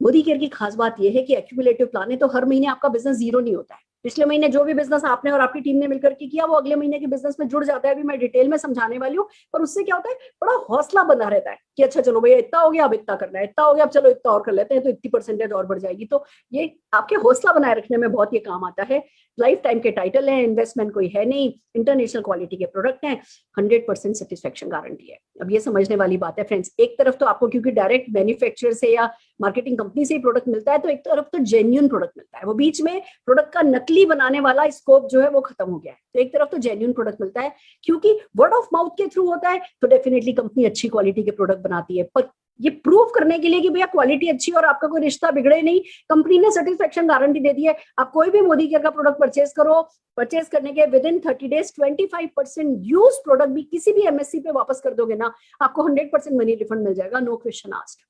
मोदी केयर की खास बात यह है कि एक्यूमुलेटिव प्लान है, तो हर महीने आपका बिजनेस जीरो नहीं होता है। पिछले महीने जो भी बिजनेस आपने और आपकी टीम ने मिलकर के किया वो अगले महीने के बिजनेस में जुड़ जाता है। अभी मैं डिटेल में समझाने वाली हूँ, पर उससे क्या होता है, बड़ा हौसला बना रहता है कि अच्छा चलो भैया इतना हो गया, अब इतना करना है, इतना हो गया, अब चलो इतना और कर लेते हैं, तो इतनी परसेंटेज और बढ़ जाएगी। तो ये आपके हौसला बनाए रखने में बहुत ये काम आता है। लाइफ टाइम के टाइटल है, इन्वेस्टमेंट कोई है नहीं, इंटरनेशनल क्वालिटी के प्रोडक्ट हैं, 100% सेटिस्फेक्शन गारंटी है। अब ये समझने वाली बात है फ्रेंड्स, एक तरफ तो आपको क्योंकि डायरेक्ट मैन्युफैक्चरर से या मार्केटिंग कंपनी से ही प्रोडक्ट मिलता है, तो एक तरफ तो जेन्युइन प्रोडक्ट मिलता है, वो बीच में प्रोडक्ट का नकली बनाने वाला स्कोप जो है वो खत्म हो गया है। तो एक तरफ तो जेन्युइन प्रोडक्ट मिलता है, क्योंकि वर्ड ऑफ माउथ के थ्रू होता है, तो डेफिनेटली कंपनी अच्छी क्वालिटी के प्रोडक्ट बनाती है। पर ये प्रूव करने के लिए कि भैया क्वालिटी अच्छी और आपका कोई रिश्ता बिगड़े नहीं, कंपनी ने सेटिस्फेक्शन गारंटी दे दी है। आप कोई भी मोदी केयर का प्रोडक्ट परचेज करो, परचेज करने के with in 30 days 25% use product भी किसी भी एमएससी पे वापस कर दोगे ना, आपको 100% मनी रिफंड मिल जाएगा, नो क्वेश्चन आस्क्ड।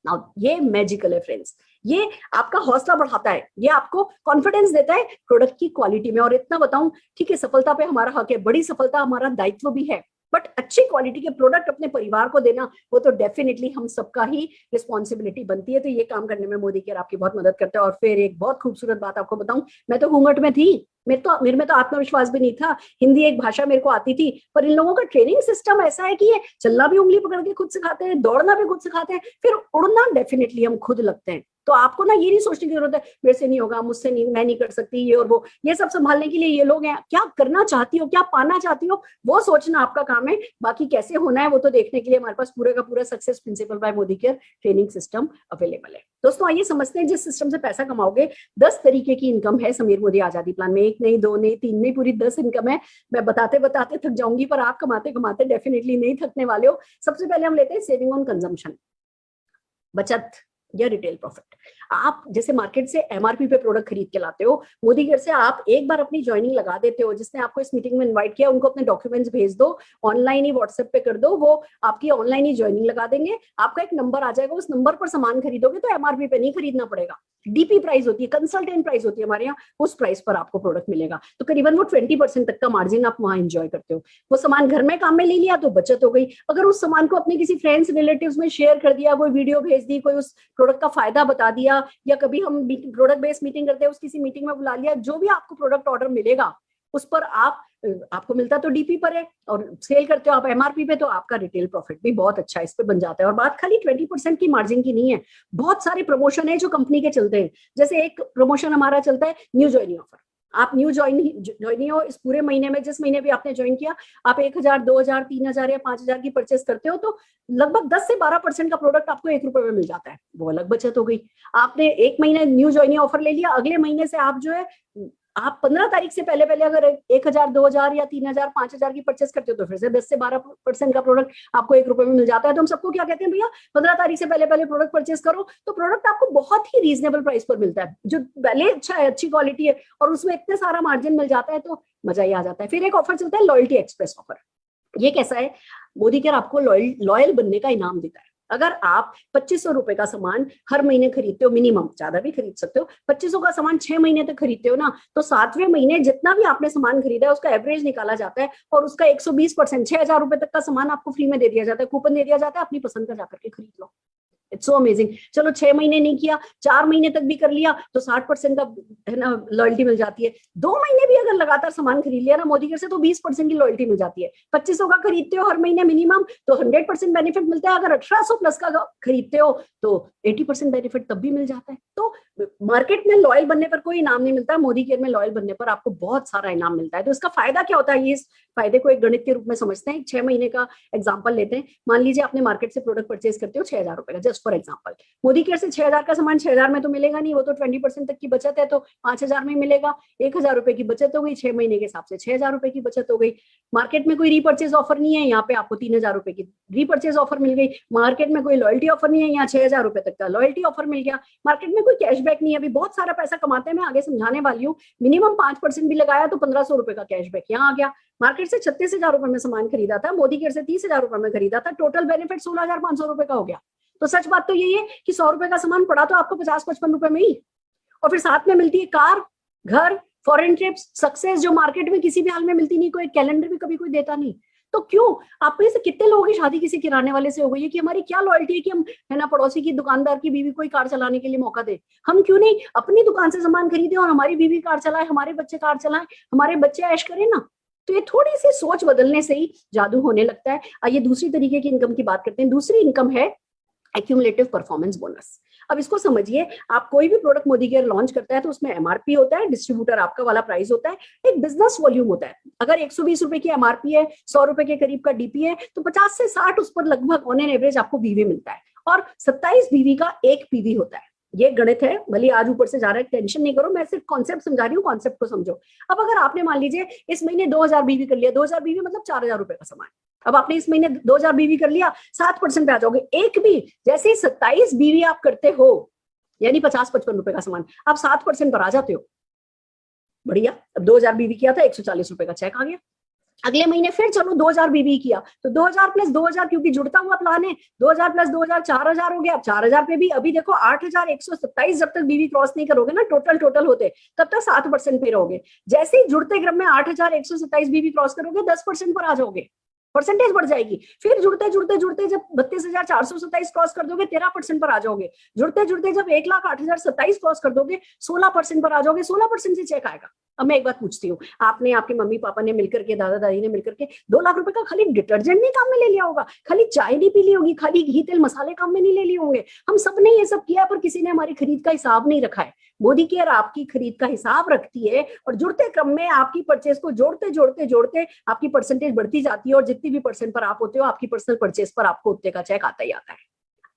नाउ ये मैजिकल है फ्रेंड्स, ये आपका हौसला बढ़ाता है, ये आपको कॉन्फिडेंस देता है प्रोडक्ट की क्वालिटी में। और इतना बताऊं, ठीक है सफलता पे हमारा हक है, बड़ी सफलता हमारा दायित्व भी है, बट अच्छी क्वालिटी के प्रोडक्ट अपने परिवार को देना वो तो डेफिनेटली हम सबका ही रिस्पॉन्सिबिलिटी बनती है। तो ये काम करने में मोदी केयर आपकी बहुत मदद करता है। और फिर एक बहुत खूबसूरत बात आपको बताऊं, मैं तो घूंघट में थी, मेरे में तो आत्मविश्वास भी नहीं था, हिंदी एक भाषा मेरे को आती थी, पर इन लोगों का ट्रेनिंग सिस्टम ऐसा है कि ये चलना भी उंगली पकड़ के खुद सिखाते हैं, दौड़ना भी खुद सिखाते हैं, फिर उड़ना डेफिनेटली हम खुद लगते हैं। तो आपको ना ये नहीं सोचने की जरूरत है मेरे से नहीं होगा, मुझसे नहीं, मैं नहीं कर सकती, ये और वो, ये सब संभालने के लिए ये लोग हैं। क्या करना चाहती हो, क्या पाना चाहती हो, वो सोचना आपका काम है। बाकी कैसे होना है वो तो देखने के लिए हमारे पास पूरे का पूरा success principal bye Modi care training system available है। दोस्तों आइए समझते हैं जिस सिस्टम से पैसा कमाओगे। 10 तरीके की इनकम है समीर मोदी आजादी प्लान में, एक नहीं, दो नहीं, तीन नहीं, पूरी 10 इनकम है। मैं बताते बताते थक जाऊंगी, पर आप कमाते कमाते डेफिनेटली नहीं थकने वाले हो। सबसे पहले हम लेते हैं सेविंग ऑन कंजम्पशन, बचत या रिटेल प्रॉफिट। आप जैसे मार्केट से एमआरपी पे प्रोडक्ट खरीद के लाते हो, मोदी केयर से आप एक बार अपनी ज्वाइनिंग लगा देते हो, जिसने आपको इस मीटिंग में इनवाइट किया उनको अपने डॉक्यूमेंट्स भेज दो, ऑनलाइन ही व्हाट्सएप पे कर दो, वो आपकी ऑनलाइन ही ज्वाइनिंग लगा देंगे। आपका एक नंबर आ जाएगा, उस नंबर पर सामान खरीदोगे तो एमआरपी पे नहीं खरीदना पड़ेगा, डीपी प्राइस होती है, कंसल्टेंट प्राइस होती है हमारे यहाँ, उस प्राइस पर आपको प्रोडक्ट मिलेगा। तो करीबन वो 20% तक का मार्जिन आप वहां एंजॉय करते हो। वो सामान घर में काम में ले लिया तो बचत हो गई। अगर उस सामान को अपने किसी फ्रेंड्स रिलेटिव्स में शेयर कर दिया, कोई वीडियो भेज दी, कोई उस प्रोडक्ट का फायदा बता दिया, या कभी हम प्रोडक्ट बेस्ड मीटिंग करते हैं उस किसी मीटिंग में बुला लिया, जो भी आपको प्रोडक्ट ऑर्डर मिलेगा उस पर आपको मिलता तो डीपी पर है और सेल करते हो आप एमआरपी पे, तो आपका रिटेल प्रॉफिट भी बहुत अच्छा इस पे बन जाता है। और बात खाली 20% की मार्जिन की नहीं है, बहुत सारे प्रमोशन है जो कंपनी के चलते हैं। जैसे एक प्रमोशन हमारा चलता है न्यू ज्वाइनिंग ऑफर। आप न्यू ज्वाइनिंग हो, इस पूरे महीने में जिस महीने भी आपने ज्वाइन किया, आप 1000, 2000, 3000 या 5000 की परचेस करते हो तो लगभग 10 से 12% का प्रोडक्ट आपको 1 रुपए में मिल जाता है, वो अलग बचत हो गई। आपने एक महीने न्यू ज्वाइनिंग ऑफर ले लिया, अगले महीने से आप जो है आप 15 तारीख से पहले अगर 1000, 2000 या 3000, 5000 की परचेस करते हो तो फिर से 10 से 12% का प्रोडक्ट आपको 1 रुपए में मिल जाता है। तो हम सबको क्या कहते हैं, भैया 15 तारीख से पहले प्रोडक्ट परचेस करो, तो प्रोडक्ट आपको बहुत ही रीजनेबल प्राइस पर मिलता है, जो पहले अच्छा है, अच्छी क्वालिटी है और उसमें इतने सारा मार्जिन मिल जाता है, तो मजा ही आ जाता है। फिर एक ऑफर चलता है लॉयल्टी एक्सप्रेस ऑफर। ये कैसा है, मोदी केयर आपको लॉयल बनने का इनाम देता है। अगर आप 2500 रुपए का सामान हर महीने खरीदते हो, मिनिमम, ज्यादा भी खरीद सकते हो, 2500 का सामान 6 महीने तक खरीदते हो ना, तो 7वें महीने जितना भी आपने सामान खरीदा है उसका एवरेज निकाला जाता है और उसका 120%, 6000 रुपए तक का सामान आपको फ्री में दे दिया जाता है, कूपन दे दिया जाता है, अपनी पसंद का जाकर के खरीद लो। It's so amazing. चलो 6 महीने नहीं किया, 4 महीने तक भी कर लिया तो 60% का है ना लॉयल्टी मिल जाती है। 2 महीने भी अगर लगातार सामान खरीद लिया ना मोदी केयर से, तो 20% की लॉयल्टी मिल जाती है। 2500 का खरीदते हो हर महीने मिनिमम, तो 100% बेनिफिट मिलता है। अगर 1800 प्लस का खरीदते हो तो 80% बेनिफिट तब भी मिल जाता है। तो मार्केट में लॉयल बनने पर कोई इनाम नहीं मिलता, मोदी केयर में लॉयल बनने पर आपको बहुत सारा इनाम मिलता है। तो इसका फायदा क्या होता है, ये इस फायदे को एक गणित के रूप में समझते हैं। 6 महीने का एग्जांपल लेते हैं। मान लीजिए आपने मार्केट से प्रोडक्ट परचेज करते हो 6000 रुपए का, just just for example, Modi care से 6,000 का सामान 6,000 में तो मिलेगा नहीं, वो तो 20% तक की बचत है, तो 5,000 में मिलेगा। 1,000 रुपए की बचत हो गई, 6 महीने के हिसाब से 6,000 रुपए की बचत हो गई। मार्केट में कोई रीपर्चेज ऑफर नहीं है, यहाँ पे आपको 3,000 रुपए की रीपर्चेज ऑफर मिल गई। मार्केट में कोई लॉयल्टी ऑफर नहीं है, यहाँ 6,000 रुपए तक का लॉयल्टी ऑफर मिल गया। मार्केट में कोई कैशबैक नहीं है, अभी बहुत सारा पैसा कमाते हैं, मैं आगे समझाने वाली हूँ। मिनिमम 5% भी लगाया तो 1,500 रुपए का कैशबैक यहाँ आ गया। मार्केट से 36,000 रुपए में सामान खरीदा था, मोदी केयर से 30,000 रुपए में खरीदा था, टोटल बेनिफिट 16,500 रुपए का हो गया। तो सच बात तो यही है कि 100 रुपए का सामान पड़ा तो आपको 50-55 रुपए में ही, और फिर साथ में मिलती है कार, घर, फॉरेन ट्रिप्स, सक्सेस, जो मार्केट में किसी भी हाल में मिलती नहीं, कोई कैलेंडर भी कभी कोई देता नहीं। तो क्यों आप में से कितने लोगों की शादी किसी किराने वाले से हो गई है कि हमारी क्या लॉयल्टी है कि हम, है ना, पड़ोसी की दुकानदार की बीवी कोई कार चलाने के लिए मौका दे? हम क्यों नहीं अपनी दुकान से सामान खरीदे और हमारी बीवी कार चलाए, हमारे बच्चे कार चलाएं, हमारे बच्चे ऐश करें ना? तो ये थोड़ी सी सोच बदलने से ही जादू होने लगता है। आइए दूसरी तरीके की इनकम की बात करते हैं। दूसरी इनकम है एक्यूमुलेटिव परफॉर्मेंस बोनस। अब इसको समझिए, आप कोई भी प्रोडक्ट मोदी केयर लॉन्च करता है तो उसमें एमआरपी होता है, डिस्ट्रीब्यूटर आपका वाला प्राइस होता है, एक बिजनेस वॉल्यूम होता है। अगर 120 रुपए की एमआरपी है, 100 रुपए के करीब का डीपी है, तो 50 से 60 उस पर लगभग ऑन एन एवरेज आपको बीवी मिलता है, और 27 बीवी का एक पीवी होता है। ये गणित है, भले आज ऊपर से जा रहा है, टेंशन नहीं करो, मैं सिर्फ कॉन्सेप्ट समझा रही हूँ, कॉन्सेप्ट को समझो। अब अगर आपने मान लीजिए इस महीने 2,000 बीवी कर लिया, 2,000 बीवी मतलब 4,000 रुपए का सामान। अब आपने इस महीने 2,000 बीवी कर लिया, 7% पे आ जाओगे। एक भी जैसे ही 27 बीवी आप करते हो, यानी 50-55 रुपए का सामान, आप 7% पर आ जाते हो। बढ़िया। अब 2,000 बीवी किया था, 140 रुपए का चेक आ गया। अगले महीने फिर चलो 2,000 बीवी किया, तो 2,000 प्लस 2,000, क्योंकि जुड़ता हुआ प्लान है, 2,000 प्लस 2,000 4,000 हो गया। 4,000 पे भी अभी देखो 8,127 जब तक बीवी क्रॉस नहीं करोगे ना, टोटल होते, तब तक 7% पे रहोगे। जैसे ही जुड़ते क्रम में 8,127 बीवी क्रॉस करोगे, 10% पर आ जाओगे, परसेंटेज बढ़ जाएगी। फिर जुड़ते जब 32,427 क्रॉस कर दोगे, 13% पर आ जाओगे। जुड़ते जब 1,08,027 क्रॉस कर दोगे, 16% पर आ जाओगे। 16% से चेक आएगा। अब मैं एक बात पूछती हूँ, आपने, आपके मम्मी पापा ने मिलकर के, दादा दादी ने मिलकर के 2 लाख रुपए का खाली डिटर्जेंट नहीं काम में ले लिया होगा, खाली चाय नहीं पी ली होगी, खाली घी तेल मसाले काम में नहीं ले लिए होंगे। हम सब ने ये सब किया, पर किसी ने हमारी खरीद का हिसाब नहीं रखा है। मोदी केयर आपकी खरीद का हिसाब रखती है, और जुड़ते क्रम में आपकी परचेज को जोड़ते आपकी परसेंटेज बढ़ती जाती है, और जितनी भी परसेंट पर आप होते हो, आपकी पर्सनल परचेज पर आपको उतने का चेक आता ही आता है।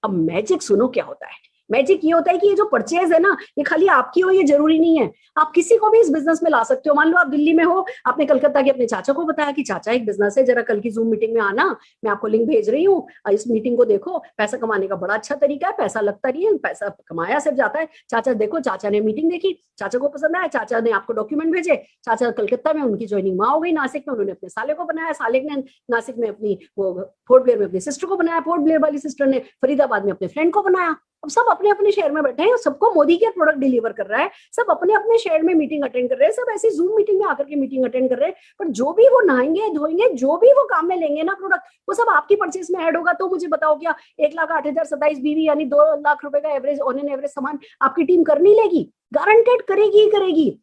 अब मैजिक सुनो क्या होता है। मैजिक ये होता है कि ये जो परचेज है ना, ये खाली आपकी हो ये जरूरी नहीं है, आप किसी को भी इस बिजनेस में ला सकते हो। मान लो आप दिल्ली में हो, आपने कलकत्ता के अपने चाचा को बताया कि चाचा एक बिजनेस है, जरा कल की जूम मीटिंग में आना, मैं आपको लिंक भेज रही हूँ, इस मीटिंग को देखो, पैसा कमाने का बड़ा अच्छा तरीका है, पैसा लगता नहीं है, पैसा कमाया सिर्फ जाता है। चाचा देखो, चाचा ने मीटिंग देखी, चाचा को पसंद आया, चाचा ने आपको डॉक्यूमेंट भेजे, चाचा कलकत्ता में, उनकी ज्वाइनिंग वहां हो गई, नासिक में उन्होंने अपने साले को बनाया, साले ने नासिक में अपनी वो पोर्ट ब्लेयर में अपनी सिस्टर को बनाया, पोर्ट ब्लेयर वाली सिस्टर ने फरीदाबाद में अपने फ्रेंड को बनाया। अब सब अपने अपने शहर में बैठे हैं, सबको मोदी केयर प्रोडक्ट डिलीवर कर रहा है, सब अपने अपने शहर में मीटिंग अटेंड कर रहे हैं, सब ऐसी जूम मीटिंग में आकर के मीटिंग अटेंड कर रहे हैं। पर जो भी वो नहाएंगे धोएंगे, जो भी वो काम में लेंगे ना प्रोडक्ट, वो सब आपकी परचेज में ऐड होगा। तो मुझे बताओ, क्या 1,08,027 बीवी यानी 2 लाख रुपए का एवरेज, ऑन एन एवरेज सामान आपकी टीम कर नहीं लेगी? गारंटेड करेगी ही करेगी।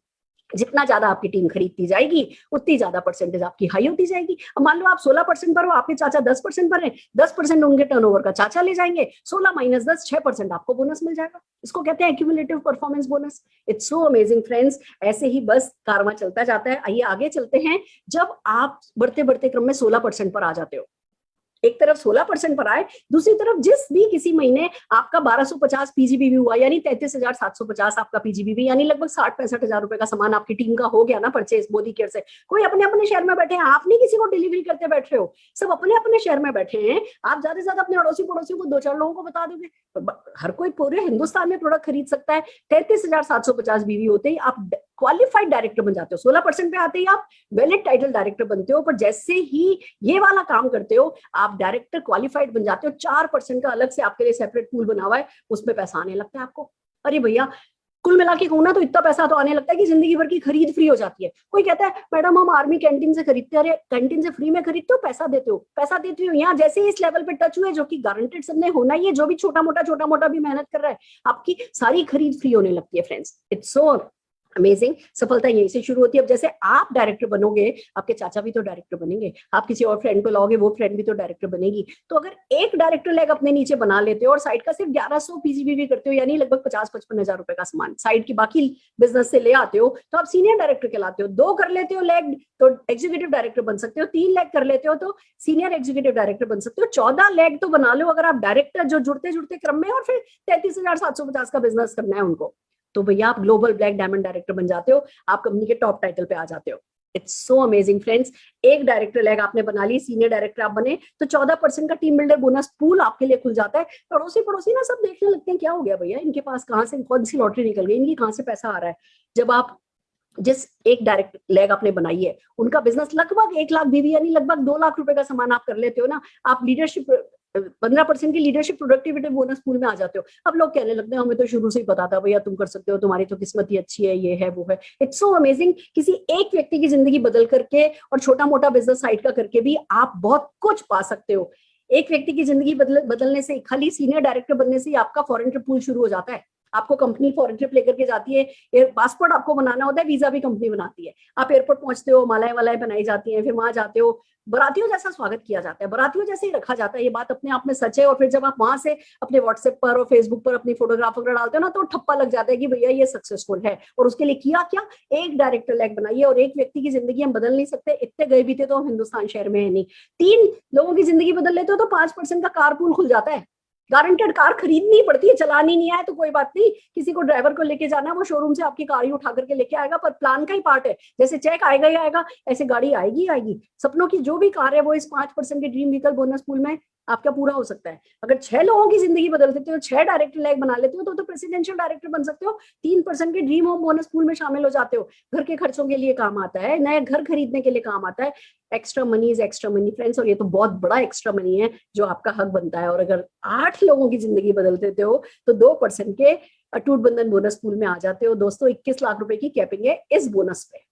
जितना ज्यादा आपकी टीम खरीदती जाएगी, उतनी ज्यादा परसेंटेज आपकी हाई होती जाएगी। अब मान लो आप 16% पर हो, आपके चाचा 10% पर है, 10% उनके टर्नओवर का चाचा ले जाएंगे, 16 - 10 6% आपको बोनस मिल जाएगा। इसको कहते हैं accumulative performance bonus. It's so amazing friends. ऐसे ही बस कारवां चलता जाता है। आइए आगे चलते हैं। जब आप बढ़ते बढ़ते क्रम में 16% पर आ जाते हो, एक तरफ 16% पर आए, दूसरी तरफ जिस भी किसी महीने आपका 1,250 पीजीबीवी हुआ, यानी 33,750 आपका पीजीबीवी, यानी लगभग 60-65 हजार रुपए का सामान आपकी टीम का हो गया ना परचेज मोदी केयर से। कोई अपने अपने शहर में बैठे हैं, आप नहीं किसी को डिलीवरी करते बैठ रहे हो, सब अपने अपने शहर में बैठे हैं। आप ज्यादा से ज्यादा अपने अड़ोसी पड़ोसियों को 2-4 लोगों को बता दोगे, हर कोई पूरे हिंदुस्तान में प्रोडक्ट खरीद सकता है। 33,750 बीवी होते ही आप क्वालिफाइड डायरेक्टर बन जाते हो। 16% पे आते ही आप वैलिड टाइटल डायरेक्टर बनते हो। पर जैसे ही ये वाला काम करते हो, आप डायरेक्टर क्वालिफाइड बन जाते हो। 4% का अलग से आपके लिए सेपरेट पूल बना हुआ है, उसमें पैसा आने लगता है आपको। अरे भैया, कुल मिला के कहूं ना तो इतना पैसा तो आने लगता है कि जिंदगी भर की खरीद फ्री हो जाती है। कोई कहता है मैडम हम आर्मी कैंटीन से खरीदते हैं। अरे कैंटीन से फ्री में खरीदते हो, पैसा देते हो? पैसा देती हो। यहाँ जैसे इस लेवल पे टच हुए, जो कि गारंटेड सबने होना ही है, जो भी छोटा मोटा भी मेहनत कर रहा है, आपकी सारी खरीद फ्री होने लगती है फ्रेंड्स। It's so amazing. सफलता यहीं से शुरू होती है। अब जैसे आप डायरेक्टर बनोगे, आपके चाचा भी तो डायरेक्टर बनेंगे, आप किसी और फ्रेंड को लाओगे, वो फ्रेंड भी तो डायरेक्टर बनेगी। तो अगर एक डायरेक्टर लेग अपने नीचे बना लेते हो और साइड का सिर्फ 1100 पीसीबी करते हो, यानी लगभग 50-55 हजार रुपए का सामान साइड की बाकी बिजनेस से ले आते हो, तो आप सीनियर डायरेक्टर कहलाते हो। 2 कर लेते हो लेग तो एग्जीक्यूटिव डायरेक्टर बन सकते हो, 3 लेग कर लेते हो तो सीनियर एग्जीक्यूटिव डायरेक्टर बन सकते हो, 14 लेग तो बना लो अगर आप डायरेक्टर जो जुड़ते जुड़ते क्रम में, और फिर 33,750 का बिजनेस करना है उनको, तो भैया आप ग्लोबल ब्लैक डायमंड डायरेक्टर बन जाते हो, आप कंपनी के टॉप टाइटल पे आ जाते हो। It's so amazing friends. एक डायरेक्टर लेग आपने बना ली, सीनियर डायरेक्टर आप बने, तो 14% का टीम बिल्डर बोनस पूल आपके लिए खुल जाता है। पड़ोसी पड़ोसी ना सब देखने लगते हैं क्या हो गया भैया, इनके पास कहाँ से कौन सी लॉटरी निकल गई, इनकी कहाँ से पैसा आ रहा है। जब आप जिस एक डायरेक्ट लेग आपने बनाई है उनका बिजनेस लगभग 1,20,000 यानी लगभग 2 लाख रुपए का सामान आप कर लेते हो ना, आप लीडरशिप 15% की लीडरशिप प्रोडक्टिविटी बोनस पूल में आ जाते हो। अब लोग कहने लगते हैं हमें तो शुरू से ही पता था भैया तुम कर सकते हो, तुम्हारी तो किस्मत ही अच्छी है, ये है वो है। It's so amazing. किसी एक व्यक्ति की जिंदगी बदल करके और छोटा मोटा बिजनेस साइड का करके भी आप बहुत कुछ पा सकते हो। एक व्यक्ति की जिंदगी बदलने से, खाली सीनियर डायरेक्टर बनने से आपका फॉरेन ट्रिप पूल शुरू हो जाता है। आपको कंपनी फॉरेन ट्रिप लेकर के जाती है, पासपोर्ट आपको बनाना होता है, वीजा भी कंपनी बनाती है। आप एयरपोर्ट पहुंचते हो, मालाएं वालाएं बनाई जाती हैं, फिर वहां जाते हो, बरातियों जैसा स्वागत किया जाता है, बरातियों जैसे ही रखा जाता है, ये बात अपने आप में सच है। और फिर जब आप वहां से अपने व्हाट्सएप पर और फेसबुक पर अपनी फोटोग्राफ वगैरह डालते हो ना, तो ठप्पा लग जाता है कि भैया ये सक्सेसफुल है। और उसके लिए किया क्या, एक डायरेक्टर लेग बनाइए। और एक व्यक्ति की जिंदगी हम बदल नहीं सकते, इतने गए भी थे तो हम हिंदुस्तान शहर में है नहीं। 3 लोगों की जिंदगी बदल लेते हो तो 5% का कार पूल खुल जाता है। गारंटेड कार खरीदनी पड़ती है, चलानी नहीं आए तो कोई बात नहीं, किसी को ड्राइवर को लेके जाना, वो शोरूम से आपकी कार ही उठा करके लेके आएगा, पर प्लान का ही पार्ट है। जैसे चेक आएगा ही आएगा, ऐसे गाड़ी आएगी आएगी। सपनों की जो भी कार है वो इस 5% के ड्रीम व्हीकल बोनस पूल में आपका पूरा हो सकता है। अगर 6 लोगों की जिंदगी बदल देते हो, 6 डायरेक्टर लेग बना लेते हो, तो प्रेसिडेंशियल डायरेक्टर बन सकते हो। 3% के ड्रीम होम बोनस पूल में शामिल हो जाते हो। घर के खर्चों के लिए काम आता है, नया घर खरीदने के लिए काम आता है। Extra money is extra money friends, और ये तो बहुत बड़ा एक्स्ट्रा मनी है जो आपका हक बनता है। और अगर 8 लोगों की जिंदगी बदल देते हो तो 2% के अटूट बंधन बोनस पूल में आ जाते हो। दोस्तों 21 लाख रुपए की कैपिंग है इस बोनस पे।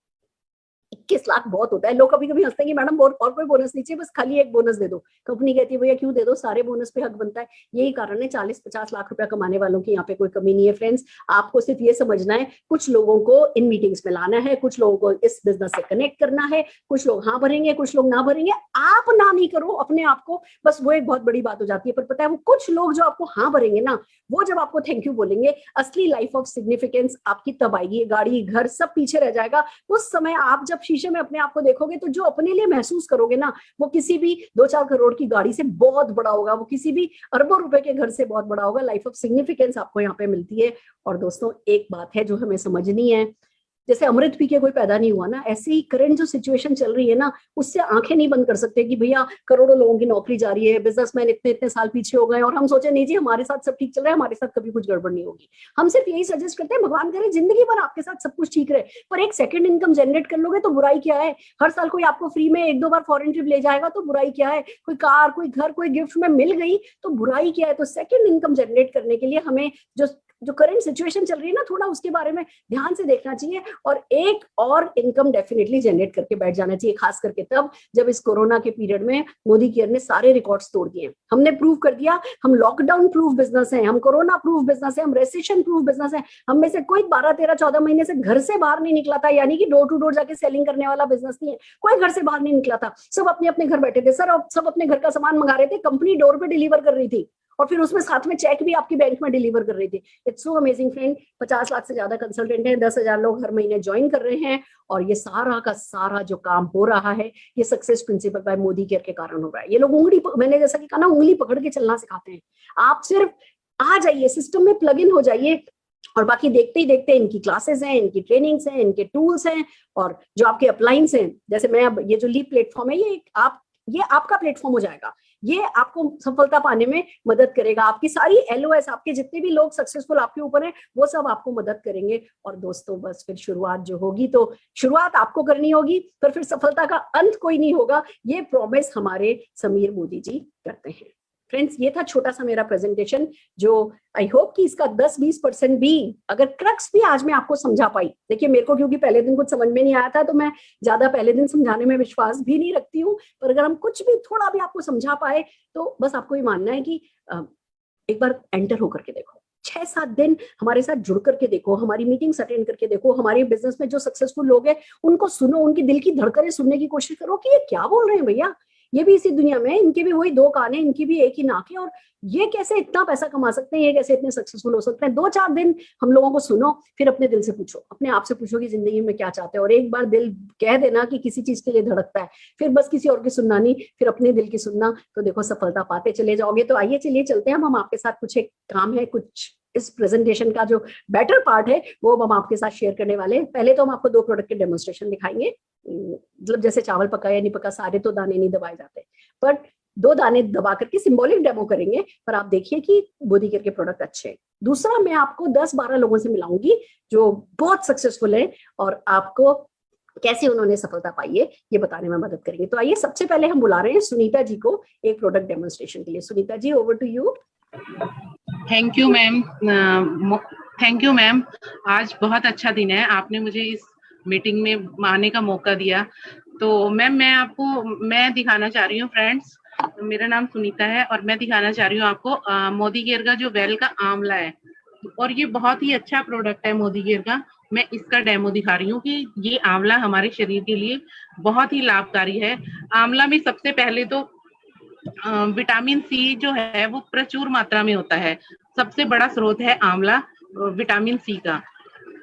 21 लाख बहुत होता है। लोग कभी कभी हंसते हैं कि मैडम और कोई बोनस नहीं चाहिए, बस खाली एक बोनस दे दो। कंपनी कहती है भैया क्यों दे दो, सारे बोनस पे हक बनता है। यही कारण है 40-50 लाख रुपया कमाने वालों की यहाँ पे कोई कमी नहीं है फ्रेंड्स। आपको सिर्फ ये समझना है, कुछ लोगों को इन मीटिंग्स में लाना है, कुछ लोगों को इस बिजनेस से कनेक्ट करना है, कुछ लोग हाँ भरेंगे, कुछ लोग ना भरेंगे। आप ना नहीं करो अपने आप को, बस वो एक बहुत बड़ी बात हो जाती है। पर पता है वो कुछ लोग जो आपको हाँ भरेंगे ना, वो जब आपको थैंक यू बोलेंगे, असली लाइफ ऑफ सिग्निफिकेंस आपकी तब आएगी। गाड़ी घर सब पीछे रह जाएगा। उस समय आप जब शीशे में अपने आप को देखोगे तो जो अपने लिए महसूस करोगे ना, वो किसी भी 2-4 करोड़ की गाड़ी से बहुत बड़ा होगा, वो किसी भी अरबों रुपए के घर से बहुत बड़ा होगा। लाइफ ऑफ सिग्निफिकेंस आपको यहाँ पे मिलती है। और दोस्तों एक बात है जो हमें समझनी है, जैसे अमृत पी के कोई पैदा नहीं हुआ ना, ऐसे ही करंट जो सिचुएशन चल रही है ना, उससे आंखें नहीं बंद कर सकते कि भैया करोड़ों लोगों की नौकरी जा रही है, बिजनेसमैन इतने इतने साल पीछे हो गए, और हम सोचे नहीं जी हमारे साथ सब ठीक चल रहा है, हमारे साथ कभी कुछ गड़बड़ नहीं होगी। हम सिर्फ यही सजेस्ट करते हैं भगवान करे जिंदगी भर आपके साथ सब कुछ ठीक रहे, पर एक सेकंड इनकम जनरेट कर लोगे तो बुराई क्या है। हर साल कोई आपको फ्री में 1-2 बार फॉरेन ट्रिप ले जाएगा तो बुराई क्या है। कोई कार, कोई घर, कोई गिफ्ट में मिल गई तो बुराई क्या है। तो सेकंड इनकम जनरेट करने के लिए हमें जो करंट सिचुएशन चल रही है ना, थोड़ा उसके बारे में ध्यान से देखना चाहिए, और एक और इनकम डेफिनेटली जनरेट करके बैठ जाना चाहिए। खास करके तब जब इस कोरोना के पीरियड में मोदी केयर ने सारे रिकॉर्ड्स तोड़ दिए। हमने प्रूव कर दिया हम लॉकडाउन प्रूफ बिजनेस है, हम कोरोना प्रूफ बिजनेस है, हम रेसेशन प्रूफ बिजनेस है। हम में से कोई 12-13-14 महीने से घर से बाहर नहीं निकला था, यानी कि डोर टू डोर जाके सेलिंग करने वाला बिजनेस नहीं है। कोई घर से बाहर नहीं निकला था, सब अपने अपने घर बैठे थे सर, सब अपने घर का सामान मंगा रहे थे, कंपनी डोर पे डिलीवर कर रही थी, और फिर उसमें साथ में चेक भी आपकी बैंक में डिलीवर कर रही थी। It's so amazing friend. 50 lakh से ज्यादा कंसल्टेंट हैं, 10,000 लोग हर महीने ज्वाइन कर रहे हैं, और ये सारा का सारा जो काम हो रहा है ये success principal bye Modi care के कारण हो रहा है। ये लोग मैंने जैसा कि कहा ना, उंगली पकड़ के चलना सिखाते हैं। आप सिर्फ आ जाइए, सिस्टम में प्लग इन हो जाइए, और बाकी देखते ही देखते इनकी क्लासेस हैं, इनकी ट्रेनिंग्स हैं, इनके टूल्स हैं, और जो आपके अपलाइंस हैं, जैसे मैं अब ये जो लीप प्लेटफॉर्म है, ये आपका प्लेटफॉर्म हो जाएगा। ये आपको सफलता पाने में मदद करेगा। आपकी सारी एलओएस, आपके जितने भी लोग सक्सेसफुल आपके ऊपर हैं, वो सब आपको मदद करेंगे। और दोस्तों बस फिर शुरुआत जो होगी, तो शुरुआत आपको करनी होगी, पर फिर सफलता का अंत कोई नहीं होगा। ये प्रॉमिस हमारे समीर मोदी जी करते हैं। फ्रेंड्स ये था छोटा सा मेरा प्रेजेंटेशन, जो आई होप कि इसका 10-20% भी, अगर क्रक्स भी आज मैं आपको समझा पाई। देखिए मेरे को क्योंकि पहले दिन कुछ समझ में नहीं आया था, तो मैं ज्यादा पहले दिन समझाने में विश्वास भी नहीं रखती हूँ, पर अगर हम कुछ भी थोड़ा भी आपको समझा पाए, तो बस आपको ये मानना है कि एक बार एंटर होकर के देखो। 6-7 दिन हमारे साथ जुड़ करके देखो, हमारी मीटिंग्स अटेंड करके देखो, हमारे बिजनेस में जो सक्सेसफुल लोग हैं उनको सुनो, उनकी दिल की धड़कनें सुनने की कोशिश करो कि ये क्या बोल रहे हैं भैया, ये भी इसी दुनिया में, इनके भी वही 2 कान है, इनकी भी एक ही नाक है, और ये कैसे इतना पैसा कमा सकते हैं, ये कैसे इतने सक्सेसफुल हो सकते हैं। 2-4 दिन हम लोगों को सुनो, फिर अपने दिल से पूछो, अपने आप से पूछो कि जिंदगी में क्या चाहते हो, और एक बार दिल कह देना कि किसी चीज के लिए धड़कता है, फिर बस किसी और की सुनना नहीं, फिर अपने दिल की सुनना, तो देखो सफलता पाते चले जाओगे। तो आइए चलिए चलते हैं, हम आपके साथ कुछ एक काम है, कुछ इस प्रेजेंटेशन का जो बेटर पार्ट है वो हम आपके साथ शेयर करने वाले हैं। पहले तो हम आपको 2 प्रोडक्ट के डेमोन्स्ट्रेशन दिखाएंगे, मतलब जैसे चावल पका या नहीं पका, सारे तो दाने नहीं दबाए जाते, पर 2 दाने दबा करके सिंबॉलिक डेमो करेंगे, पर आप देखिए कि मोदी केयर के प्रोडक्ट अच्छे हैं। दूसरा, मैं आपको 10-12 लोगों से मिलाऊंगी जो बहुत सक्सेसफुल है, और आपको कैसे उन्होंने सफलता पाई है ये बताने में मदद करेंगे। तो आइए सबसे पहले हम बुला रहे हैं सुनीता जी को एक प्रोडक्ट डेमोन्स्ट्रेशन के लिए। Sunita ji, over to you. Thank you ma'am, thank you ma'am. आज बहुत अच्छा दिन है, आपने मुझे इस मीटिंग में आने का मौका दिया। तो मैम मैं दिखाना चाह रही हूँ फ्रेंड्स, मेरा नाम सुनीता है और मैं दिखाना चाह रही हूँ आपको मोदी केयर का जो वेल का आंवला है, और ये बहुत ही अच्छा प्रोडक्ट है मोदी केयर का। मैं इसका डेमो दिखा रही हूँ कि ये आंवला हमारे शरीर के लिए बहुत ही लाभकारी है। आंवला में सबसे पहले तो विटामिन सी जो है वो प्रचुर मात्रा में होता है, सबसे बड़ा स्रोत है आंवला विटामिन सी का।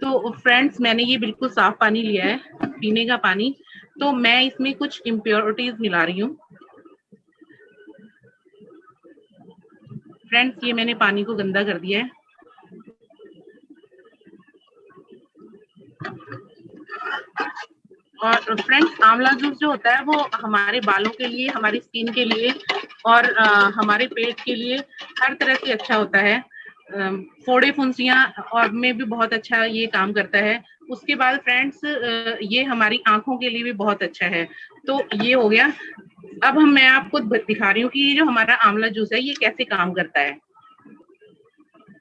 तो फ्रेंड्स, मैंने ये बिल्कुल साफ पानी लिया है, पीने का पानी, तो मैं इसमें कुछ इम्प्योरिटीज मिला रही हूँ। फ्रेंड्स, ये मैंने पानी को गंदा कर दिया है। और फ्रेंड्स, आंवला जूस जो होता है वो हमारे बालों के लिए, हमारी स्किन के लिए और हमारे पेट के लिए हर तरह से अच्छा होता है। फोड़े फुंसियां और में भी बहुत अच्छा ये काम करता है। उसके बाद फ्रेंड्स, ये हमारी आंखों के लिए भी बहुत अच्छा है। तो ये हो गया। अब मैं आपको दिखा रही हूँ कि ये जो हमारा आंवला जूस है ये कैसे काम करता है।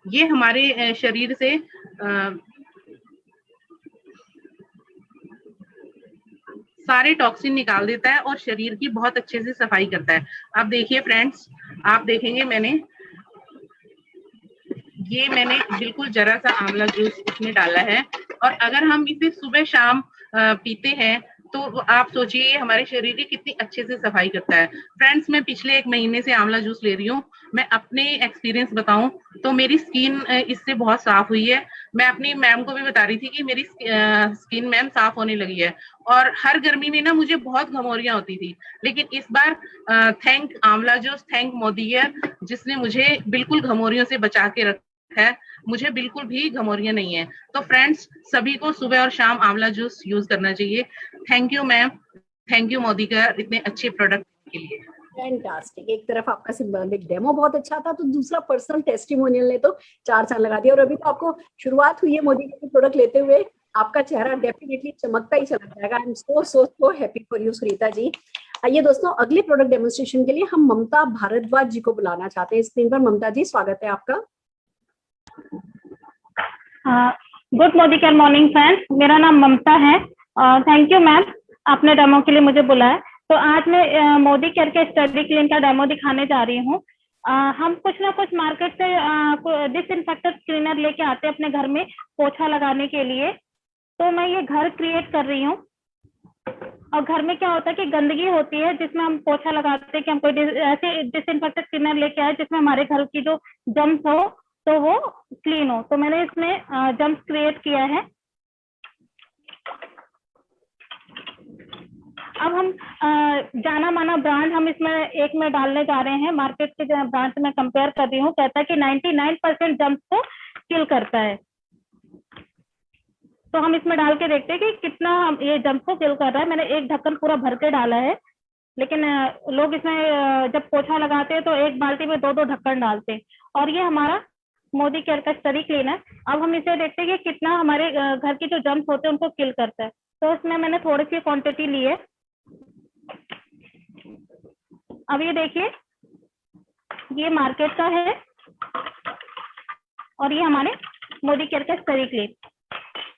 ये हमारे शरीर से सारे टॉक्सिन निकाल देता है और शरीर की बहुत अच्छे से सफाई करता है। अब देखिए फ्रेंड्स, आप देखेंगे मैंने बिल्कुल जरा सा आंवला जूस इसमें डाला है, और अगर हम इसे सुबह शाम पीते हैं तो आप सोचिए हमारे शरीर की कितनी अच्छे से सफाई करता है। फ्रेंड्स, मैं पिछले 1 महीने से आंवला जूस ले रही हूँ। मैं अपने एक्सपीरियंस बताऊं तो मेरी स्किन इससे बहुत साफ हुई है। मैं अपनी मैम को भी बता रही थी कि मेरी स्किन मैम साफ होने लगी है, और हर गर्मी में ना मुझे बहुत घमौरियां होती थी, लेकिन इस बार थैंक आंवला जूस, थैंक मोदी केयर, जिसने मुझे बिल्कुल घमौरियों से बचा के रखा है, मुझे बिल्कुल भी घमौरियां नहीं है। तो फ्रेंड्स, सभी को सुबह और शाम आंवला जूस यूज करना चाहिए। Thank you ma'am, thank you Modi care इतने अच्छे प्रोडक्ट के लिए। फैंटास्टिक। एक तरफ आपका सिंबॉलिक डेमो बहुत अच्छा था, तो दूसरा पर्सनल टेस्टिमोनियल ने तो 4 चांद लगा दिया। और अभी तो आपको शुरुआत हुई है मोदी के प्रोडक्ट लेते हुए, आपका चेहरा डेफिनेटली चमकता ही चला जाएगा। I am so happy for you Sunita ji. आइए दोस्तों, अगले प्रोडक्ट डेमोन्स्ट्रेशन के लिए हम ममता भारद्वाज जी को बुलाना चाहते हैं स्क्रीन पर। ममता जी, स्वागत है आपका। Good Modicare morning friends, मेरा नाम ममता है। थैंक यू मैम, आपने डेमो के लिए मुझे बुलाया। तो आज मैं मोदी केयर के स्टडी क्लीन का डेमो दिखाने जा रही हूँ। हम कुछ ना कुछ मार्केट से डिसइंफेक्टेंट क्लीनर लेके आते हैं अपने घर में पोछा लगाने के लिए। तो मैं ये घर क्रिएट कर रही हूँ, और घर में क्या होता है कि गंदगी होती है जिसमें हम पोछा लगाते हैं कि हम कोई ऐसे डिसइंफेक्टेंट क्लीनर लेके आए जिसमें हमारे घर की जो जम्स हो तो वो क्लीन हो। तो मैंने इसमें जम्स क्रिएट किया है। अब हम जाना माना ब्रांड हम इसमें एक में डालने जा रहे हैं। मार्केट के जो ब्रांड में कंपेयर कर रही हूँ, कहता है कि 99% जम्स को किल करता है। तो हम इसमें डाल के देखते हैं कि कितना ये जम्स को किल कर रहा है। मैंने एक ढक्कन पूरा भर के डाला है, लेकिन लोग इसमें जब पोछा लगाते हैं तो एक बाल्टी में 2-2 ढक्कन डालते हैं। और ये हमारा मोदी केयर का स्टडी क्लीन है। अब हम इसे देखते हैं कि कितना हमारे घर की जो जम्स होते हैं उनको किल करता है। तो इसमें मैंने थोड़ी सी क्वांटिटी ली है। अब ये देखिए, ये मार्केट का है और ये हमारे मोदी केयर का स्टडी क्लीन।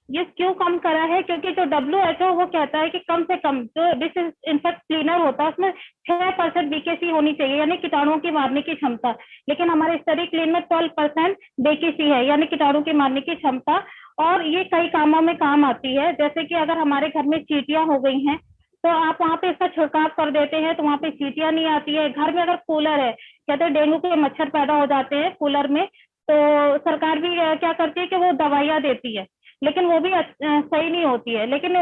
ये क्यों कम करा है? क्योंकि जो WHO वो कहता है कि कम से कम जो डिस इन्फेक्ट क्लीनर होता है उसमें 6% BKC होनी चाहिए, यानी कीटाणुओं की मारने की क्षमता। लेकिन हमारे स्टडी क्लीन में 12% BKC है, यानी कीटाणु की मारने की क्षमता। और ये कई कामों में काम आती है, जैसे कि अगर हमारे घर में चींटियां हो गई हैं तो आप वहाँ पे इसका छिड़काव कर देते हैं तो वहाँ पे चींटियां नहीं आती है। घर में अगर कूलर है, कहते हैं डेंगू के मच्छर पैदा हो जाते हैं कूलर में, तो सरकार भी क्या करती है कि वो दवाइयाँ देती है, लेकिन वो भी सही नहीं होती है। लेकिन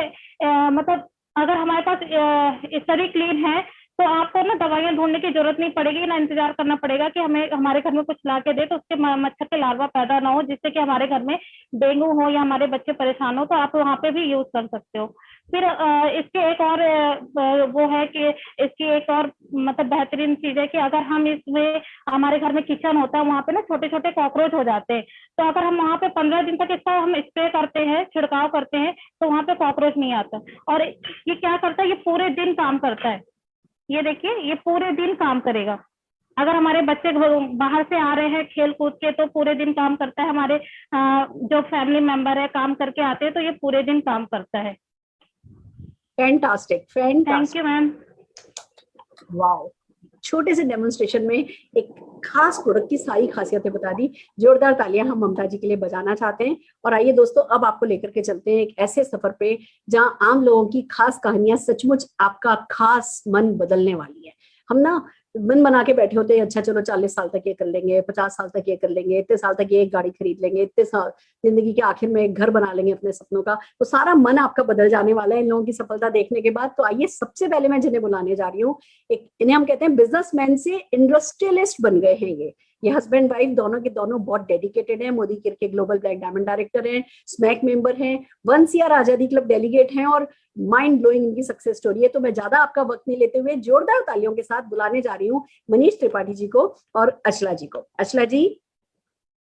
मतलब अगर हमारे पास स्टडी क्लीन है तो आपको ना दवाइयाँ ढूंढने की जरूरत नहीं पड़ेगी, ना इंतजार करना पड़ेगा कि हमें हमारे घर में कुछ ला के दे तो उसके मच्छर के लार्वा पैदा ना हो, जिससे कि हमारे घर में डेंगू हो या हमारे बच्चे परेशान हो, तो आप वहाँ पे भी यूज कर सकते हो। फिर इसके एक और वो है कि इसकी एक और मतलब बेहतरीन चीज है कि अगर हम इसमें, हमारे घर में किचन होता है वहाँ पे ना छोटे छोटे कॉकरोच हो जाते हैं, तो अगर हम वहाँ पे 15 दिन तक इसका हम स्प्रे करते हैं, छिड़काव करते हैं, तो वहाँ पे कॉकरोच नहीं आता। और ये क्या करता है, ये पूरे दिन काम करता है। ये देखिए, ये पूरे दिन काम करेगा। अगर हमारे बच्चे बाहर से आ रहे हैं खेल कूद के तो पूरे दिन काम करता है। हमारे जो फैमिली मेंबर है काम करके आते हैं तो ये पूरे दिन काम करता है। Fantastic, thank fantastic, you ma'am. Wow. छोटे से डेमोन्स्ट्रेशन में एक खास प्रोडक्ट की सारी खासियतें बता दी। जोरदार तालियां हम ममता जी के लिए बजाना चाहते हैं। और आइए दोस्तों, अब आपको लेकर के चलते हैं एक ऐसे सफर पे जहां आम लोगों की खास कहानियां सचमुच आपका खास मन बदलने वाली है। हम ना मन बना के बैठे होते हैं, अच्छा चलो 40 साल तक ये कर लेंगे, 50 साल तक ये कर लेंगे, इतने साल तक ये एक गाड़ी खरीद लेंगे, इतने साल जिंदगी के आखिर में एक घर बना लेंगे अपने सपनों का। तो सारा मन आपका बदल जाने वाला है इन लोगों की सफलता देखने के बाद। तो आइए, सबसे पहले मैं जिन्हें बुलाने जा रही हूँ, इन्हें हम कहते हैं बिजनेसमैन से इंडस्ट्रियलिस्ट बन गए हैं। ये हस्बैंड वाइफ दोनों के दोनों बहुत डेडिकेटेड हैं। मोदी केयर के ग्लोबल ब्लैक डायमंड डायरेक्टर हैं, स्मैक मेंबर हैं, 1CR आजादी क्लब डेलीगेट हैं और माइंड ब्लोइंग इनकी सक्सेस स्टोरी है। तो मैं ज्यादा आपका वक्त नहीं लेते हुए जोरदार तालियों के साथ बुलाने जा रही हूँ मनीष त्रिपाठी जी को और अचला जी को। अचला जी।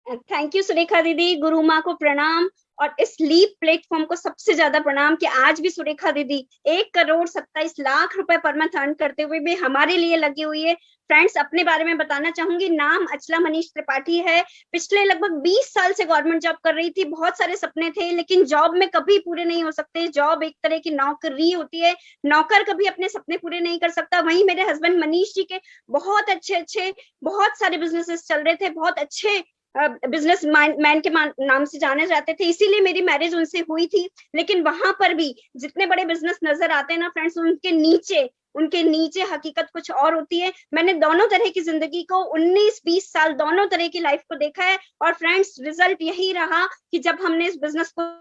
थैंक यू सुरेखा दीदी, गुरु माँ को प्रणाम और इस लीप प्लेटफॉर्म को सबसे ज्यादा प्रणाम कि आज भी सुरेखा दीदी 1,27,00,000 रुपए पर मंथ अर्न करते हुए भी हमारे लिए लगी हुई है। फ्रेंड्स, अपने बारे में बताना चाहूंगी, नाम अचला मनीष त्रिपाठी है। पिछले लगभग 20 साल से गवर्नमेंट जॉब कर रही थी। बहुत सारे सपने थे लेकिन जॉब में कभी पूरे नहीं हो सकते। जॉब एक तरह की नौकरी होती है, नौकर कभी अपने सपने पूरे नहीं कर सकता। वहीं मेरे हस्बैंड मनीष जी के बहुत अच्छे बहुत सारे बिजनेसेस चल रहे थे, बहुत अच्छे बिजनेस मैन के नाम से जाने जाते थे, इसीलिए मेरी मैरिज उनसे हुई थी। लेकिन वहां पर भी जितने बड़े बिजनेस नजर आते हैं ना फ्रेंड्स, उनके नीचे हकीकत कुछ और होती है। मैंने दोनों तरह की जिंदगी को 19-20 साल दोनों तरह की लाइफ को देखा है और फ्रेंड्स रिजल्ट यही रहा कि जब हमने इस बिजनेस को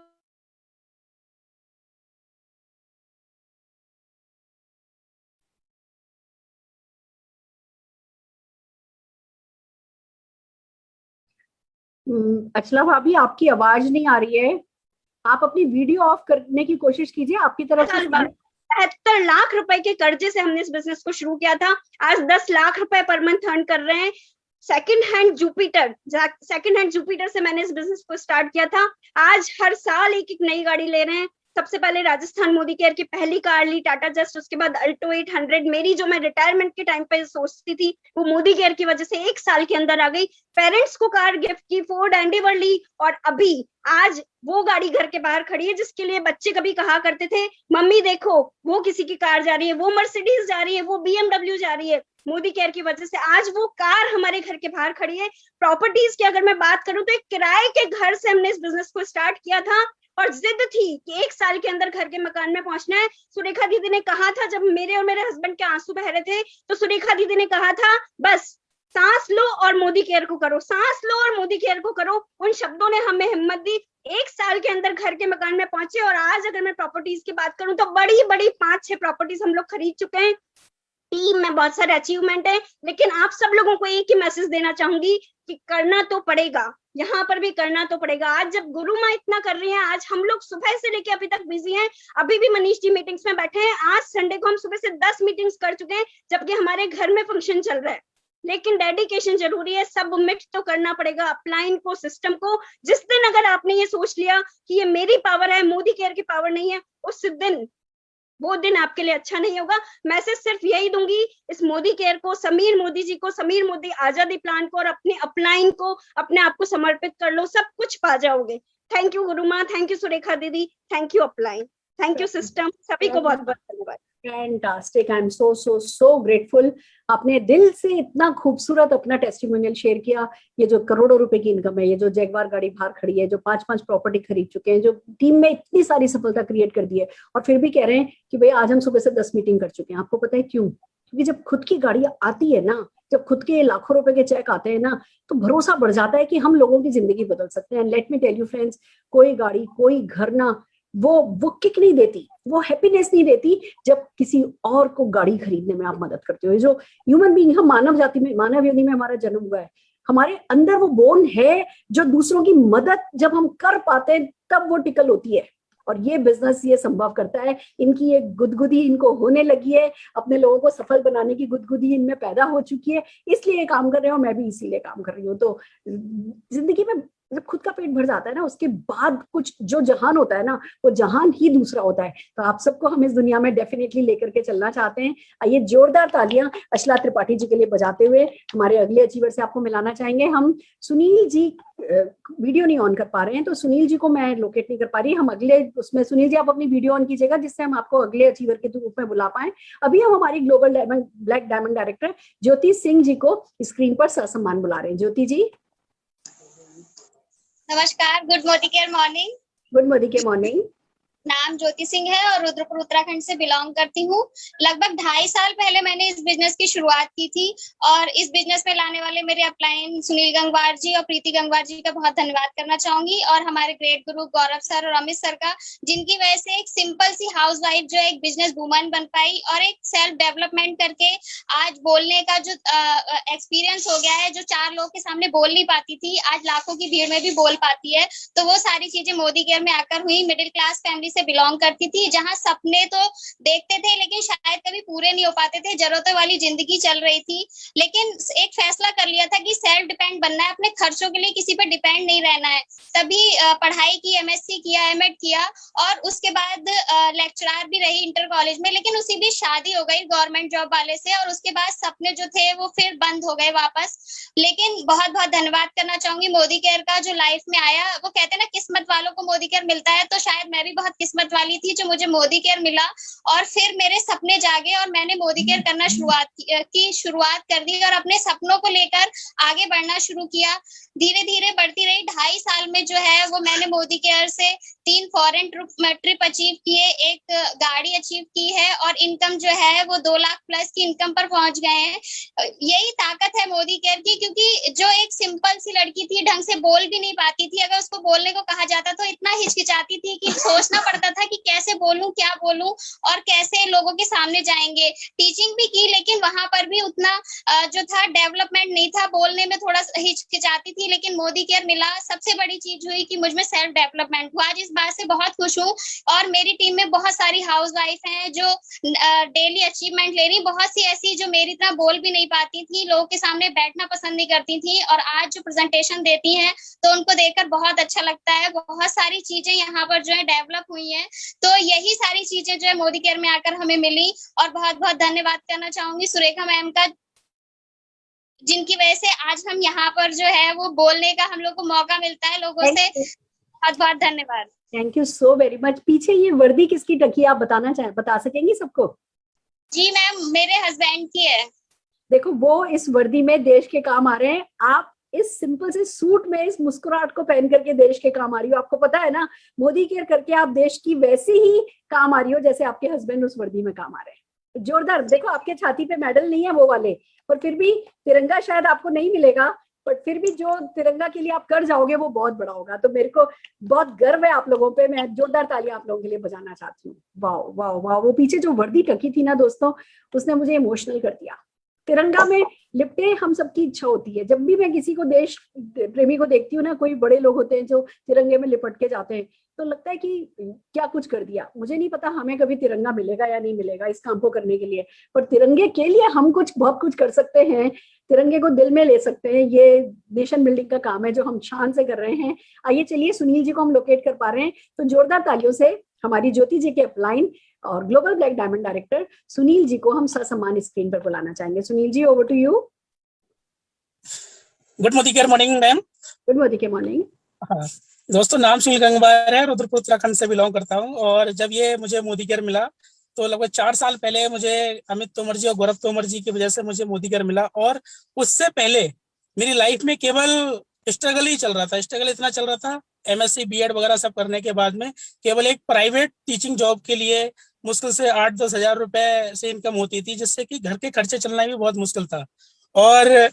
अचला भाभी, आपकी आवाज नहीं आ रही है। आप अपनी वीडियो ऑफ करने की कोशिश कीजिए। आपकी तरफ से 72 लाख रुपए के कर्जे से हमने इस बिजनेस को शुरू किया था। आज 10 लाख रुपए पर मंथ अर्न कर रहे हैं। सेकंड हैंड जुपिटर से मैंने इस बिजनेस को स्टार्ट किया था। आज हर साल एक नई गाड़ी ले रहे हैं। सबसे पहले राजस्थान मोदी केयर की पहली कार ली, टाटा जस्ट, उसके बाद अल्टो 800। मेरी जो मैं रिटायरमेंट के टाइम पे सोचती थी वो मोदी केयर की वजह से 1 साल के अंदर आ गई। पेरेंट्स को कार गिफ्ट की, फोर्ड एंडेवर ली और अभी आज वो गाड़ी घर के बाहर खड़ी है जिसके लिए बच्चे कभी कहा करते थे मम्मी देखो वो किसी की कार जा रही है, वो मर्सिडीज जा रही है, वो BMW जा रही है। मोदी केयर की वजह से आज वो कार हमारे घर के बाहर खड़ी है। प्रॉपर्टीज की अगर मैं बात करूं तो एक किराए के घर से हमने इस बिजनेस को स्टार्ट किया था और जिद थी कि 1 साल के अंदर घर के मकान में पहुंचना है। सुरेखा दीदी ने कहा था, जब मेरे और मेरे हस्बैंड के आंसू बह रहे थे तो सुरेखा दीदी ने कहा था बस सांस लो और मोदी केयर को करो, सांस लो और मोदी केयर को करो। उन शब्दों ने हमें हिम्मत दी। 1 साल के अंदर घर के मकान में पहुंचे और आज अगर मैं प्रॉपर्टीज की बात करूं तो बड़ी 5-6 प्रॉपर्टीज हम लोग खरीद चुके हैं। टीम में बहुत सारे अचीवमेंट है, लेकिन आप सब लोगों को एक ही मैसेज देना चाहूंगी कि करना तो पड़ेगा, यहाँ पर भी करना तो पड़ेगा। आज जब गुरु माँ इतना कर रही हैं, आज हम लोग सुबह से लेके अभी तक बिजी हैं। अभी भी मनीष जी मीटिंग्स में बैठे हैं। आज संडे को हम सुबह से 10 मीटिंग्स कर चुके हैं जबकि हमारे घर में फंक्शन चल रहा है। लेकिन डेडिकेशन जरूरी है, सबमिट तो करना पड़ेगा अपलाइन को, सिस्टम को। जिस दिन अगर आपने ये सोच लिया कि ये मेरी पावर है, मोदी केयर की पावर नहीं है, उस दिन वो दिन आपके लिए अच्छा नहीं होगा। मैसेज सिर्फ यही दूंगी, इस मोदी केयर को, समीर मोदी जी को, समीर मोदी आजादी प्लान को और अपने अपलाइन को, अपने आप को समर्पित कर लो, सब कुछ पा जाओगे। Thank you Guruma, thank you Surekha didi, thank you upline, thank you system, सभी को बहुत बहुत धन्यवाद। Fantastic, I am so grateful. आपने दिल से इतना खूबसूरत अपना टेस्टिमोनियल शेयर किया। ये जो करोड़ों रुपए की इनकम है, ये जो जैगवार गाड़ी बाहर खड़ी है, जो 5-5 प्रॉपर्टी खरीद चुके हैं, जो टीम में इतनी सारी सफलता क्रिएट कर दी है, और फिर भी कह रहे हैं कि भाई आज हम सुबह से 10 मीटिंग कर चुके हैं। आपको पता है क्यों? क्योंकि जब खुद की गाड़ी आती है ना, जब खुद के लाखों रुपए के चेक आते हैं ना, तो भरोसा बढ़ जाता है कि हम लोगों की जिंदगी बदल सकते हैं। Let me tell you friends, कोई गाड़ी, कोई घर ना, वो किक नहीं देती, वो हैप्पीनेस नहीं देती जब किसी और को गाड़ी खरीदने में आप मदद करते हो। जो ह्यूमन बीइंग, हम मानव जाति में, मानव योनि में हमारा जन्म हुआ है, हमारे अंदर वो बोन है जो दूसरों की मदद जब हम कर पाते हैं तब वो टिकल होती है। और ये बिजनेस ये संभव करता है। इनकी एक गुदगुदी इनको होने लगी है, अपने लोगों को सफल बनाने की गुदगुदी इनमें पैदा हो चुकी है, इसलिए ये काम कर रहे हो। मैं भी इसीलिए काम कर रही हूँ। तो जिंदगी में जब खुद का पेट भर जाता है ना, उसके बाद कुछ जो जहान होता है ना, वो जहान ही दूसरा होता है। तो आप सबको हम इस दुनिया में डेफिनेटली लेकर के चलना चाहते हैं। आइए जोरदार तालियां अशला त्रिपाठी जी के लिए बजाते हुए हमारे अगले अचीवर से आपको मिलाना चाहेंगे हम। सुनील जी वीडियो नहीं ऑन कर पा रहे हैं, तो सुनील जी को मैं लोकेट नहीं कर पा रही। हम अगले उसमें, सुनील जी आप अपनी वीडियो ऑन कीजिएगा जिससे हम आपको अगले अचीवर के रूप में बुला पाए। अभी हम हमारी global black diamond director Jyoti Singh ji को स्क्रीन पर ससम्मान बुला रहे हैं। ज्योति जी नमस्कार, good Modicare morning. Good morning के मॉर्निंग। नाम ज्योति सिंह है और रुद्रपुर उत्तराखंड से बिलोंग करती हूँ। लगभग 2.5 साल पहले मैंने इस बिजनेस की शुरुआत की थी और इस बिजनेस में लाने वाले मेरे अपलाइन सुनील गंगवार जी और प्रीति गंगवार जी का बहुत धन्यवाद करना चाहूंगी, और हमारे ग्रेट गुरु गौरव सर और अमित सर का, जिनकी वजह से एक सिंपल सी हाउस वाइफ जो एक बिजनेस वुमन बन पाई और एक सेल्फ डेवलपमेंट करके आज बोलने का जो एक्सपीरियंस हो गया है, जो 4 लोग के सामने बोल नहीं पाती थी, आज लाखों की भीड़ में भी बोल पाती है। तो वो सारी चीजें मोदी केयर में आकर हुई। मिडिल क्लास फैमिली से बिलोंग करती थी, जहां सपने तो देखते थे लेकिन शायद कभी पूरे नहीं हो पाते थे, जरूरतों वाली जिंदगी चल रही थी। लेकिन एक फैसला कर लिया था कि सेल्फ डिपेंड बनना है, अपने खर्चों के लिए किसी पर डिपेंड नहीं रहना है। तभी पढ़ाई की, एमएससी किया, एमएड किया और उसके बाद लेक्चरर भी रही इंटर कॉलेज में। लेकिन उसी बीच शादी हो गई गवर्नमेंट जॉब वाले से और उसके बाद सपने जो थे वो फिर बंद हो गए वापस। लेकिन बहुत बहुत धन्यवाद करना चाहूंगी मोदी केयर का, जो लाइफ में आया। वो कहते हैं ना किस्मत वालों को मोदी केयर मिलता है, तो शायद मैं भी बहुत किस्मत वाली थी जो मुझे मोदी केयर मिला और फिर मेरे सपने जागे और मैंने मोदी केयर करना शुरुआत कर दी और अपने सपनों को लेकर आगे बढ़ना शुरू किया। धीरे धीरे बढ़ती रही। 2.5 साल में जो है वो मैंने मोदी केयर से 3 फॉरेन ट्रिप अचीव किए, एक गाड़ी अचीव की है और इनकम जो है वो 2 लाख प्लस की इनकम पर पहुंच गए हैं। यही ताकत है मोदी केयर की, क्योंकि जो एक सिंपल सी लड़की थी, ढंग से बोल भी नहीं पाती थी, अगर उसको बोलने को कहा जाता तो इतना हिचकिचाती थी कि सोचना पड़ता था कि कैसे बोलूं, क्या बोलूं और कैसे लोगों के सामने जाएंगे। टीचिंग भी की लेकिन वहां पर भी उतना जो था डेवलपमेंट नहीं था, बोलने में थोड़ा हिचकिचाती थी। लेकिन मोदी केयर मिला, सबसे बड़ी चीज हुई कि मुझमें सेल्फ डेवलपमेंट हुआ। आज इस बात से बहुत खुश हूँ और मेरी टीम में बहुत सारी हाउस वाइफ हैं जो डेली अचीवमेंट ले रही, बहुत सी ऐसी जो मेरी तरह बोल भी नहीं पाती थी, लोगों के सामने बैठना पसंद नहीं करती थी और आज जो प्रेजेंटेशन देती हैं तो उनको देखकर बहुत अच्छा लगता है। बहुत सारी चीजें यहाँ पर जो है डेवलप हुई हैं, तो यही सारी चीजें जो है मोदी केयर में आकर हमें मिली। और बहुत बहुत धन्यवाद करना चाहूंगी सुरेखा मैम का, जिनकी वजह से आज हम यहाँ पर जो है वो बोलने का हम लोग को मौका मिलता है लोगों से। बहुत बहुत धन्यवाद। Thank you so very much. पीछे ये वर्दी किसकी टकी आप बता सकेंगी सबको? जी मैम, मेरे हस्बैंड की है। देखो वो इस वर्दी में देश के काम आ रहे हैं, आप इस सिंपल से सूट में इस मुस्कुराहट को पहन करके देश के काम आ रही हो। आपको पता है ना, मोदी केयर करके आप देश की वैसी ही काम आ रही हो जैसे आपके हस्बैंड उस वर्दी में काम आ रहे हैं। जोरदार। देखो आपके छाती पे मेडल नहीं है वो वाले, पर फिर भी तिरंगा शायद आपको नहीं मिलेगा, पर फिर भी जो तिरंगा के लिए आप कर जाओगे वो बहुत बड़ा होगा। तो मेरे को बहुत गर्व है आप लोगों पे। मैं जोरदार तालियां आप लोगों के लिए बजाना चाहती हूँ। वाह वाह वाह। वो पीछे जो वर्दी टकी थी ना दोस्तों, उसने मुझे इमोशनल कर दिया। तिरंगा में लिपटे हम सबकी इच्छा होती है। जब भी मैं किसी को देश प्रेमी को देखती हूँ ना, कोई बड़े लोग होते हैं जो तिरंगे में लिपट के जाते हैं, तो लगता है कि क्या कुछ कर दिया। मुझे नहीं पता हमें कभी तिरंगा मिलेगा या नहीं मिलेगा इस काम को करने के लिए, पर तिरंगे के लिए हम बहुत कुछ कर सकते हैं। तिरंगे को दिल में ले सकते हैं। ये नेशन बिल्डिंग का काम है जो हम शान से कर रहे हैं। आइए चलिए, सुनील जी को हम लोकेट कर पा रहे हैं, तो जोरदार तालियों से हमारी ज्योति जी के अपलाइन और global black diamond director Sunil ji को हम ससम्मान स्क्रीन पर बुलाना चाहेंगे। Sunil ji, over to you. Good Modicare morning ma'am. Good Modicare morning. दोस्तों नाम सुनील गंगवार है, रुद्रपुर उत्तराखंड से बिलोंग करता हूँ। और जब ये मुझे मोदी केयर मिला तो लगभग 4 साल पहले मुझे अमित तोमर जी और गौरव तोमर जी की वजह से मुझे मोदी केयर मिला। और उससे पहले मेरी लाइफ में केवल स्ट्रगल ही चल रहा था। स्ट्रगल इतना चल रहा था, एमएससी बीएड वगैरह सब करने के बाद में केवल एक प्राइवेट टीचिंग जॉब के लिए मुश्किल से 8-10 हजार रुपए से इनकम होती थी, जिससे कि घर के खर्चे चलना भी बहुत मुश्किल था। और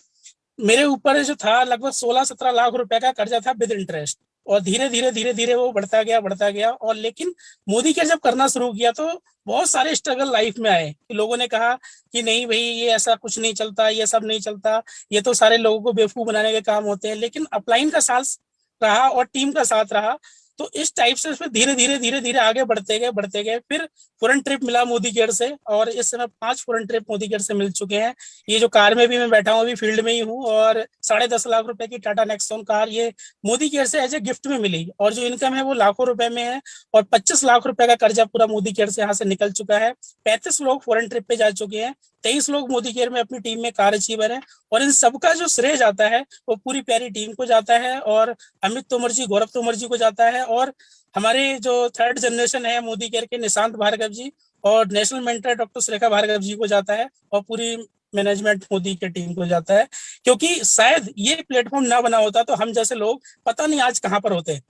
मेरे ऊपर जो था लगभग 16-17 लाख रुपए का कर्जा था विद इंटरेस्ट। और धीरे धीरे वो बढ़ता गया। और लेकिन मोदी केयर जब करना शुरू किया तो बहुत सारे स्ट्रगल लाइफ में आए। लोगों ने कहा कि नहीं भाई ये ऐसा कुछ नहीं चलता, ये सब नहीं चलता, ये तो सारे लोगों को बेवकूफ बनाने के काम होते हैं। लेकिन अपलाइन का साथ रहा और टीम का साथ रहा, तो इस टाइप से फिर धीरे धीरे आगे बढ़ते गए। फिर फॉरेन ट्रिप मिला मोदी केयर से, और इस समय 5 फॉरेन ट्रिप मोदी केयर से मिल चुके हैं। ये जो कार में भी मैं बैठा हूँ अभी फील्ड में ही हूँ, और 10.5 लाख रुपए की टाटा नेक्सॉन कार ये मोदी केयर से एज ए गिफ्ट में मिली। और जो इनकम है वो लाखों रुपए में है, और 25 लाख रुपए का कर्जा पूरा मोदी केयर से यहाँ से निकल चुका है। 35 लोग फॉरेन ट्रिप पे जा चुके हैं, 23 लोग मोदी केयर में अपनी टीम में कार अचीवर है। और इन सबका जो श्रेय जाता है वो पूरी प्यारी टीम को जाता है, और अमित तोमर जी, गौरव तोमर जी को जाता है, और हमारे जो 3rd जनरेशन है मोदी केयर के निशांत भार्गव जी और national mentor doctor Surekha Bhargava ji को जाता है, और पूरी मैनेजमेंट मोदी केयर टीम को जाता है। क्योंकि शायद ये प्लेटफॉर्म ना बना होता तो हम जैसे लोग पता नहीं आज कहाँ पर होते।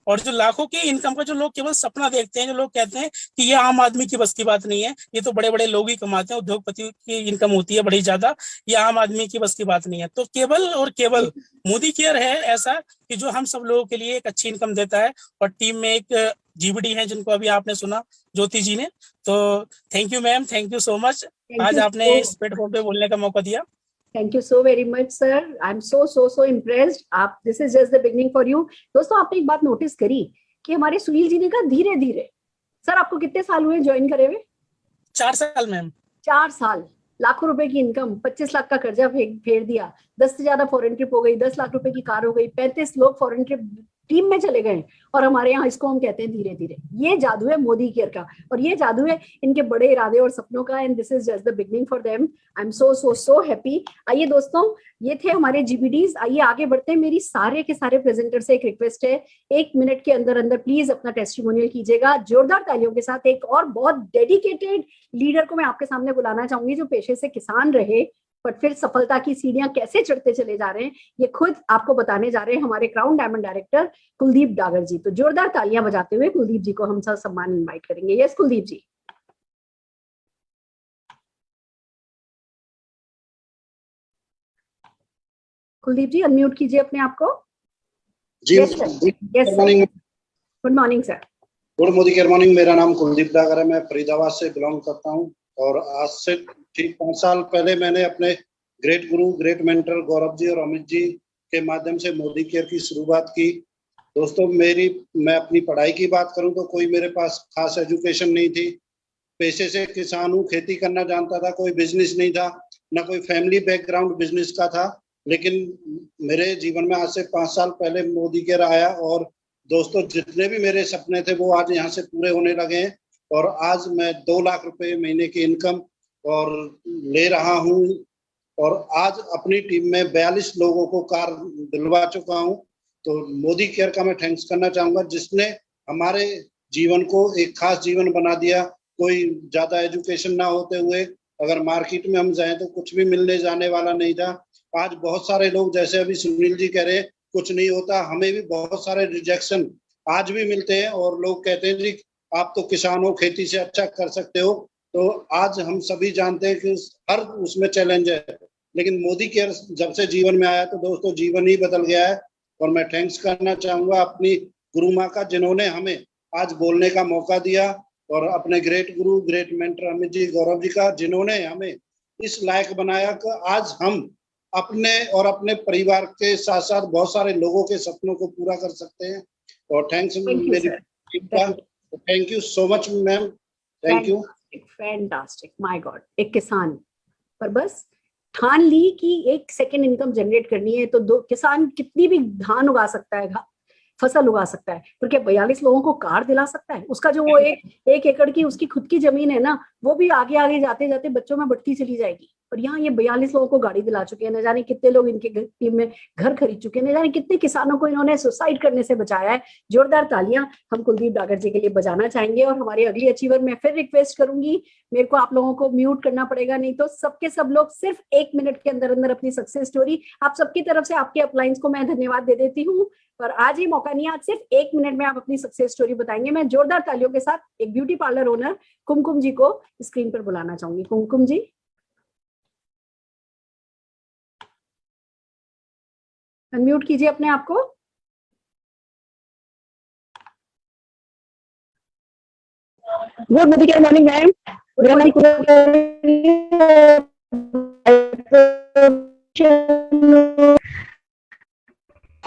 और जो लाखों की इनकम का जो लोग केवल सपना देखते हैं, जो लोग कहते हैं कि ये आम आदमी की बस की बात नहीं है, ये तो बड़े बड़े लोग ही कमाते हैं, उद्योगपति की इनकम होती है बड़ी ज्यादा, ये आम आदमी की बस की बात नहीं है। तो केवल और केवल मोदी केयर है ऐसा कि जो हम सब लोगों के लिए एक अच्छी इनकम देता है। और टीम में एक जीबीडी है जिनको अभी आपने सुना, ज्योति जी ने। तो thank you ma'am, thank you so much, आज आपने इस प्लेटफॉर्म पे बोलने का मौका दिया। Thank you so very much sir, I am so impressed. आप, this is just the beginning for you. दोस्तों आपने एक बात नोटिस करी कि हमारे सुनील जी ने कहा धीरे धीरे। सर आपको कितने साल हुए ज्वाइन करे हुए? 4 साल मैम। 4 साल, लाखों रुपए की इनकम, 25 लाख का कर्जा फेर दिया, 10 से ज्यादा फॉरेन ट्रिप हो गई, 10 लाख रुपए की कार हो गई, 35 लोग फॉरेन ट्रिप टीम में चले गए। और हमारे यहाँ इसको हम कहते हैं धीरे धीरे। ये जादू है मोदी केयर का, और ये जादू है इनके बड़े इरादे और सपनों का। And this is just the beginning for them. I am so happy. आइए दोस्तों, ये थे हमारे जीबीडीज। आइए आगे बढ़ते हैं। मेरी सारे के सारे प्रेजेंटर से एक रिक्वेस्ट है, 1 मिनट के अंदर अंदर प्लीज अपना टेस्टिमोनियल कीजिएगा जोरदार तालियों के साथ। एक और बहुत डेडिकेटेड लीडर को मैं आपके सामने बुलाना चाहूंगी, जो पेशे से किसान रहे पर फिर सफलता की सीढ़ियां कैसे चढ़ते चले जा रहे हैं, ये खुद आपको बताने जा रहे हैं हमारे crown diamond director Kuldeep Dagar ji. तो जोरदार तालियां बजाते हुए कुलदीप जी को हम सब सम्मान इनवाइट करेंगे। यस कुलदीप जी। कुलदीप जी अनम्यूट कीजिए अपने आप को। जी good morning sir. Good Modicare morning. मेरा नाम कुलदीप डागर है, मैं फरीदाबाद से बिलोंग करता हूं। और आज से ठीक 5 साल पहले मैंने अपने ग्रेट गुरु, ग्रेट मेंटर गौरव जी और अमित जी के माध्यम से मोदी केयर की शुरुआत की। दोस्तों मैं अपनी पढ़ाई की बात करूं तो कोई मेरे पास खास एजुकेशन नहीं थी। पेशे से किसान हूँ, खेती करना जानता था, कोई बिजनेस नहीं था, ना कोई फैमिली बैकग्राउंड बिजनेस का था। लेकिन मेरे जीवन में आज से 5 साल पहले मोदी केयर आया, और दोस्तों जितने भी मेरे सपने थे वो आज यहाँ से पूरे होने लगे हैं। और आज मैं 2 लाख रुपए महीने की इनकम और ले रहा हूँ, और आज अपनी टीम में 42 लोगों को कार दिलवा चुका हूँ। तो मोदी केयर का मैं थैंक्स करना चाहूंगा, जिसने हमारे जीवन को एक खास जीवन बना दिया। कोई ज्यादा एजुकेशन ना होते हुए अगर मार्केट में हम जाएं तो कुछ भी मिलने जाने वाला नहीं था। आज बहुत सारे लोग, जैसे अभी सुनील जी कह रहे हैं कुछ नहीं होता, हमें भी बहुत सारे रिजेक्शन आज भी मिलते हैं, और लोग कहते हैं जी आप तो किसान हो, खेती से अच्छा कर सकते हो। तो आज हम सभी जानते हैं कि हर उसमें चैलेंज है, लेकिन मोदी केयर जब से जीवन में आया तो दोस्तों जीवन ही बदल गया है। और मैं थैंक्स करना चाहूंगा अपनी गुरु माँ का, जिन्होंने हमें आज बोलने का मौका दिया, और अपने ग्रेट गुरु, ग्रेट मेंटर अमित जी, गौरव जी का, जिन्होंने हमें इस लायक बनाया कि आज हम अपने और अपने परिवार के साथ साथ बहुत सारे लोगों के सपनों को पूरा कर सकते हैं। और थैंक्स मेरी टीम का। Thank you so much ma'am, thank you. Fantastic, my God. एक किसान पर बस ठान ली कि 1 सेकेंड इनकम जनरेट करनी है, तो किसान कितनी भी धान उगा सकता है, फसल उगा सकता है, पर क्या 42 लोगों को कार दिला सकता है? उसका जो वो एक एकड़ की उसकी खुद की जमीन है ना, वो भी आगे आगे जाते जाते बच्चों में बढ़ती चली जाएगी। और यहाँ ये 42 लोगों को गाड़ी दिला चुके हैं, न जाने कितने लोग इनके टीम में घर खरीद चुके हैं, न जाने कितने किसानों को इन्होंने सुसाइड करने से बचाया है। जोरदार तालियां हम कुलदीप डागर जी के लिए बजाना चाहेंगे। और हमारी अगली अचीवर मैं फिर रिक्वेस्ट करूंगी, मेरे को आप लोगों को म्यूट करना पड़ेगा, नहीं तो सबके सब लोग सिर्फ 1 मिनट के अंदर अंदर अपनी सक्सेस स्टोरी, आप सबकी तरफ से आपके अपलाइंस को मैं धन्यवाद दे देती हूँ, पर आज ये मौका नहीं है, आज सिर्फ 1 मिनट में आप अपनी सक्सेस स्टोरी बताएंगे। मैं जोरदार तालियों के साथ एक ब्यूटी पार्लर ओनर कुमकुम जी को स्क्रीन पर बुलाना चाहूंगी। कुमकुम जी, अनम्यूट कीजिए अपने आप को। गुड मॉर्निंग मैम, मेरा नाम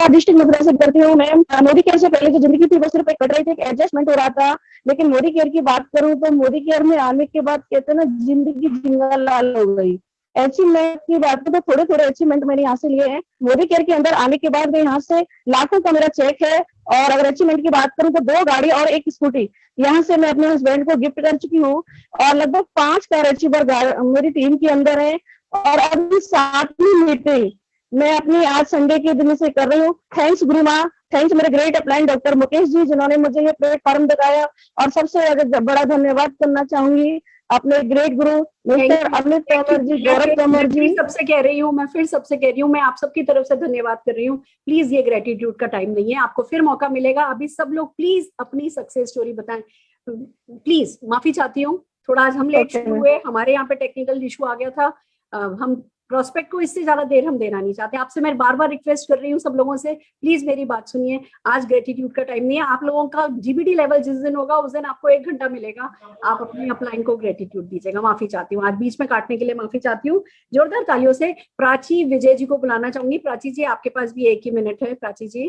डिस्ट्रिक्ट मथुरा से करती हूँ मैम। मोदी केयर से पहले जो जिंदगी थी वो सिर्फ एक कट रही थी, एक एडजस्टमेंट हो रहा था। लेकिन मोदी केयर की बात करूँ तो मोदी केयर में आने के बाद कहते हैं ना, जिंदगी झिंगा लाल हो गई। अचीवमेंट की बात करूँ तो थोड़े थोड़े अचीवमेंट मैंने यहाँ से लिए हैं। मोदी केयर के अंदर आने के बाद यहाँ से लाखों का मेरा चेक है। और अगर अचीवमेंट की बात करूँ तो 2 गाड़ी और 1 स्कूटी यहाँ से मैं अपने हस्बैंड को गिफ्ट कर चुकी हूँ। और लगभग 5 कार अचीवर मेरी टीम के अंदर है। और अभी 7वीं मीटिंग मैं अपनी आज संडे के दिन से कर रही हूँ। थैंक्स गुरु माँ, थैंक्स मेरे great upline doctor Mukesh ji, जिन्होंने मुझे ये प्लेटफॉर्म दिखाया। और सबसे बड़ा धन्यवाद करना चाहूंगी अपने ग्रेट गुरु मिस्टर अमित तोमर जी, गौरव तोमर जी। मैं सबसे कह रही हूँ, मैं आप सबकी तरफ से धन्यवाद कर रही हूँ। प्लीज ये ग्रेटिट्यूड का टाइम नहीं है, आपको फिर मौका मिलेगा। अभी सब लोग प्लीज अपनी सक्सेस स्टोरी बताएं। प्लीज माफी चाहती हूँ, थोड़ा आज हम लेट शुरू हुए, हमारे यहाँ पे टेक्निकल इशू आ गया था। हम प्रोस्पेक्ट को इससे ज्यादा देर हम देना नहीं चाहते। आपसे मैं बार बार रिक्वेस्ट कर रही हूँ सब लोगों से, प्लीज मेरी बात सुनिए। आज ग्रेटिट्यूड का टाइम नहीं है। आप लोगों का जीबीडी लेवल जिस दिन होगा उस दिन आपको 1 घंटा मिलेगा, आप अपने अपलाइन को ग्रेटिट्यूड दीजिएगा। माफी चाहती हूँ, आज बीच में काटने के लिए माफी चाहती हूँ। जोरदार तालियों से प्राची विजय जी को बुलाना चाहूंगी। प्राची जी, आपके पास भी 1 ही मिनट है। Prachi ji.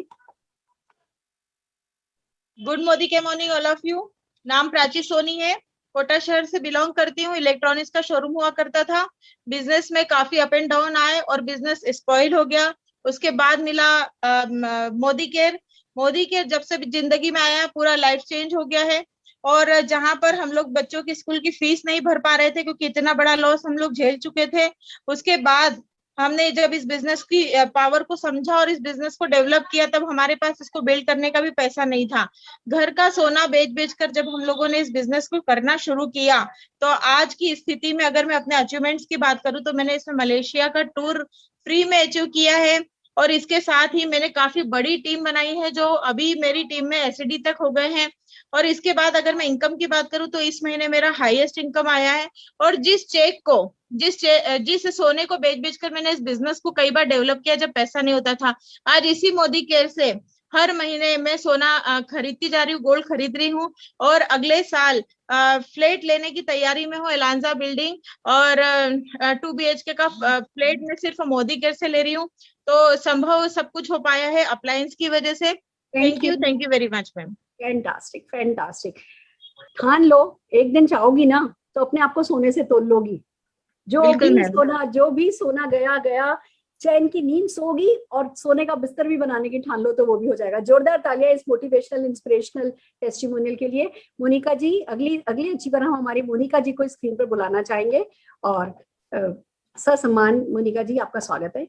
Good morning all of you. नाम प्राची सोनी है, कोटा शहर से बिलोंग करती हूँ। इलेक्ट्रॉनिक्स का शोरूम हुआ करता था। बिजनेस में काफी अप एंड डाउन आए और बिजनेस स्पॉइल हो गया। उसके बाद मिला मोदी केयर। मोदी केयर जब से जिंदगी में आया, पूरा लाइफ चेंज हो गया है। और जहां पर हम लोग बच्चों की स्कूल की फीस नहीं भर पा रहे थे, क्योंकि इतना बड़ा लॉस हम लोग झेल चुके थे, उसके बाद हमने जब इस बिजनेस की पावर को समझा और इस बिजनेस को डेवलप किया, तब हमारे पास इसको बिल्ड करने का भी पैसा नहीं था। घर का सोना बेच कर जब हम लोगों ने इस बिजनेस को करना शुरू किया, तो आज की स्थिति में अगर मैं अपने अचीवमेंट्स की बात करूं तो मैंने इसमें मलेशिया का टूर फ्री में अचीव किया है। और इसके साथ ही मैंने काफी बड़ी टीम बनाई है, जो अभी मेरी टीम में एसडी तक हो गए हैं। और इसके बाद अगर मैं इनकम की बात करूं तो इस महीने मेरा हाईएस्ट इनकम आया है। और जिस चेक को जिस सोने को बेच कर मैंने इस बिजनेस को कई बार डेवलप किया जब पैसा नहीं होता था, आज इसी मोदी केयर से हर महीने मैं सोना खरीदती जा रही हूँ, गोल्ड खरीद रही हूँ। और अगले साल फ्लैट लेने की तैयारी में हूँ, एलांजा बिल्डिंग, और 2 BHK का फ्लैट में सिर्फ मोदी केयर से ले रही हूँ। तो संभव सब कुछ हो पाया है अप्लायंस की वजह से। Thank you very much ma'am. Fantastic. ठान लो, एक दिन चाहोगी ना तो अपने आप को सोने से तोल लोगी। जो भी सोना गया, चैन की नींद सोगी और सोने का बिस्तर भी बनाने की ठान लो तो वो भी हो जाएगा। जोरदार तालियां इस मोटिवेशनल इंस्पिरेशनल टेस्टिमोनियल के लिए। मोनिका जी, अगली अचीवर हम हमारी मोनिका जी को स्क्रीन पर बुलाना चाहेंगे। और ससम्मान मोनिका जी, आपका स्वागत है।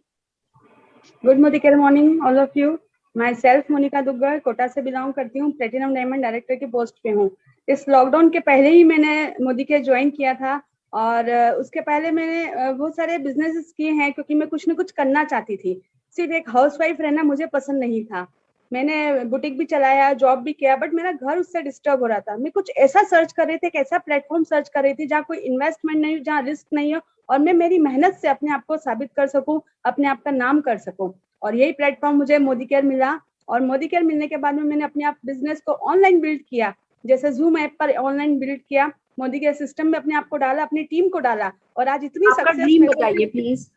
Good morning all of you. मैं सेल्फ मोनिका दुग्गल, कोटा से बिलोंग करती हूँ। प्लेटिनम डायमंड डायरेक्टर की पोस्ट पे हूँ। इस लॉकडाउन के पहले ही मैंने मोदी केयर ज्वाइन किया था। और उसके पहले मैंने बहुत सारे बिजनेसेस किए हैं, क्योंकि मैं कुछ न कुछ करना चाहती थी। सिर्फ एक हाउसवाइफ रहना मुझे पसंद नहीं था। मैंने बुटीक भी चलाया, जॉब भी किया, बट मेरा घर उससे डिस्टर्ब हो रहा था। मैं कुछ ऐसा सर्च कर रही थी, एक ऐसा प्लेटफॉर्म सर्च कर रही थी जहाँ कोई इन्वेस्टमेंट नहीं हो, जहाँ रिस्क नहीं हो, और मैं मेरी मेहनत से अपने आप को साबित कर सकूं, अपने आप का नाम कर सकूं। और यही प्लेटफॉर्म मुझे मोदी केयर मिला। और मोदी केयर मिलने के बाद में मैंने अपने आप बिजनेस को ऑनलाइन बिल्ड किया, जैसे जूम ऐप पर ऑनलाइन बिल्ड किया, मोदी केयर सिस्टम में अपने आप को डाला, अपनी टीम को डाला, और आज इतनी सक्सेस बताइए प्लीज।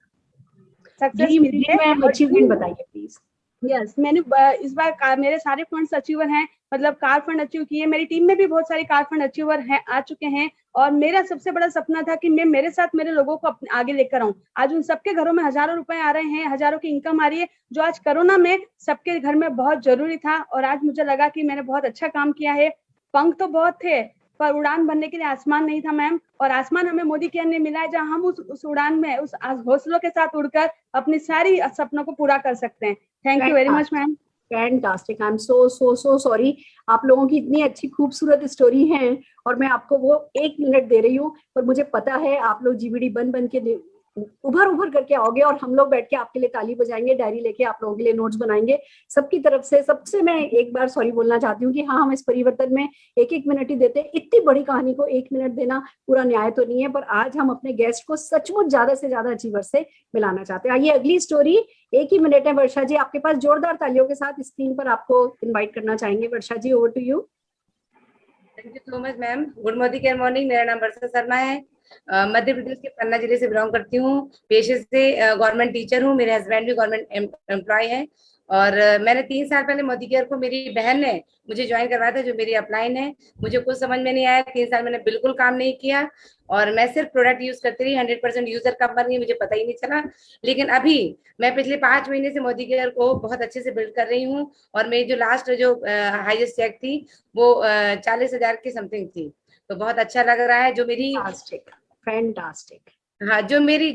अचीवमेंट बताइए प्लीज। यस, मैंने इस बार मेरे सारे फंड्स अचीवर हैं, मतलब कार फंड अचीव किए। मेरी टीम में भी बहुत सारे कार फंड अचीवर हैं, आ चुके हैं। और मेरा सबसे बड़ा सपना था कि मैं मेरे साथ मेरे लोगों को आगे लेकर आऊं। आज उन सबके घरों में हजारों रुपए आ रहे हैं, हजारों की इनकम आ रही है, जो आज कोरोना में सबके घर में बहुत जरूरी था। और आज मुझे लगा कि मैंने बहुत अच्छा काम किया है। पंख तो बहुत थे, पर उड़ान भरने के लिए आसमान नहीं था मैम, और आसमान हमें मोदी केयर ने मिला है, जहां हम उस उड़ान में उस हौसलों के साथ उड़कर अपनी सारी सपनों को पूरा कर सकते हैं। Thank you very much ma'am. Fantastic, I am so sorry. आप लोगों की इतनी अच्छी खूबसूरत स्टोरी है और मैं आपको वो 1 मिनट दे रही हूँ, पर मुझे पता है आप लोग जीबीडी बन के उभर करके आओगे और हम लोग बैठ के आपके लिए ताली बजाएंगे, डायरी लेके आप लोगों के लिए नोट्स बनाएंगे। सबकी तरफ से सबसे मैं एक बार सॉरी बोलना चाहती हूँ कि हाँ, हम इस परिवर्तन में 1-1 मिनट ही देते हैं। इतनी बड़ी कहानी को 1 मिनट देना पूरा न्याय तो नहीं है, पर आज हम अपने गेस्ट को सचमुच ज्यादा से ज्यादा अचीवर से मिलाना चाहते हैं। आइए अगली स्टोरी 1 ही मिनट है। वर्षा जी, आपके पास जोरदार तालियों के साथ स्क्रीन पर आपको इन्वाइट करना चाहेंगे। Varsha ji, over to you. Thank you so much ma'am. Good Modicare morning. मेरा नाम वर्षा शर्मा है। मध्य प्रदेश के पन्ना जिले से बिलोंग करती हूँ। पेशे से गवर्नमेंट टीचर हूँ। मेरे हस्बैंड भी गवर्नमेंट एम्प्लॉय है और मैंने 3 साल पहले मोदी केयर को मेरी बहन ने मुझे ज्वाइन करवाया था, जो मेरी अपलाइन है। मुझे कुछ समझ में नहीं आया, 3 साल मैंने बिल्कुल काम नहीं किया और मैं सिर्फ प्रोडक्ट यूज करती रही। 100% यूजर कब बन गई मुझे पता ही नहीं चला। लेकिन अभी मैं पिछले 5 महीने से मोदी केयर को बहुत अच्छे से बिल्ड कर रही हूँ और मेरी जो लास्ट हाईएस्ट चेक थी वो 40,000 की समथिंग थी। तो बहुत अच्छा लग रहा है। जो मेरी फैंटास्टिक, हाँ, जो मेरी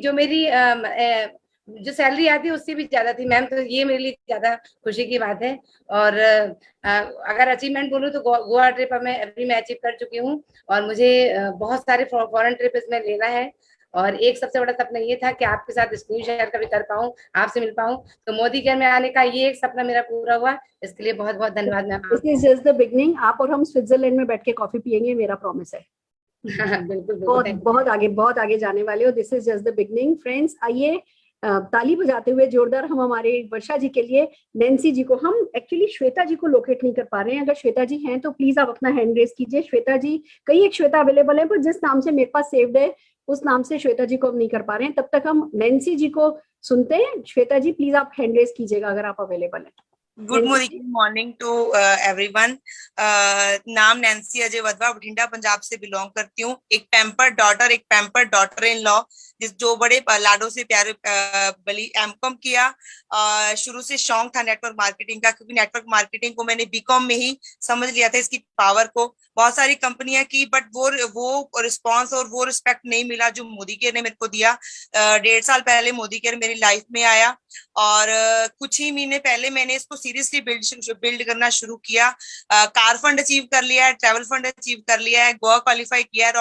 जो सैलरी आती है उससे भी ज्यादा थी मैम। तो ये मेरे लिए ज्यादा खुशी की बात है। और अगर अचीवमेंट बोलूँ तो गोवा ट्रिप अभी मैं अचीव कर चुकी हूँ और मुझे बहुत सारे फॉरेन ट्रिप इसमें लेना है। और एक सबसे बड़ा सपना ये था कि आपके साथ स्क्रीन शेयर कभी कर पाऊँ, आपसे मिल पाऊँ। तो मोदी केयर में आने का ये एक सपना मेरा पूरा हुआ। इसके लिए बहुत बहुत धन्यवाद ma'am. This is just the beginning. आप और हम स्विट्जरलैंड में बैठ के कॉफी पियेंगे, मेरा प्रॉमिस है। बिल्कुल बहुत आगे जाने वाले हो। This is just the beginning. Friends, आइए ताली बजाते हुए जोरदार हम हमारे वर्षा जी के लिए, नैन्सी जी को, हम एक्चुअली श्वेता जी को लोकेट नहीं कर पा रहे हैं। अगर श्वेता जी हैं तो प्लीज आप अपना हैंड रेज कीजिए। श्वेता जी, कई एक श्वेता अवेलेबल है, पर जिस नाम से मेरे पास सेव्ड है उस नाम से श्वेता जी को हम नहीं कर पा रहे हैं। तब तक हम नैन्सी जी को सुनते हैं। श्वेता जी, प्लीज आप हैंड रेज कीजिएगा अगर आप अवेलेबल है। Good morning to everyone. नाम नैन्सी अजय वधवा, बठिंडा पंजाब से बिलोंग करती हूँ। एक पैम्पर डॉटर इन लॉ, जो बड़े लाडो से प्यारे बली एमकॉम किया। शुरू से शौक था नेटवर्क मार्केटिंग का, क्योंकि नेटवर्क मार्केटिंग को मैंने बीकॉम में ही समझ लिया था, इसकी पावर को। बहुत सारी कंपनियां की, बट वो रिस्पांस और वो रिस्पेक्ट नहीं मिला जो मोदी केयर ने मेरे को दिया। 1.5 साल पहले मोदी केयर मेरी लाइफ में आया और कुछ ही महीने पहले मैंने इसको सीरियसली बिल्ड करना शुरू किया। कार फंड अचीव कर लिया है, ट्रैवल फंड अचीव कर लिया है, गोवा क्वालिफाई किया है और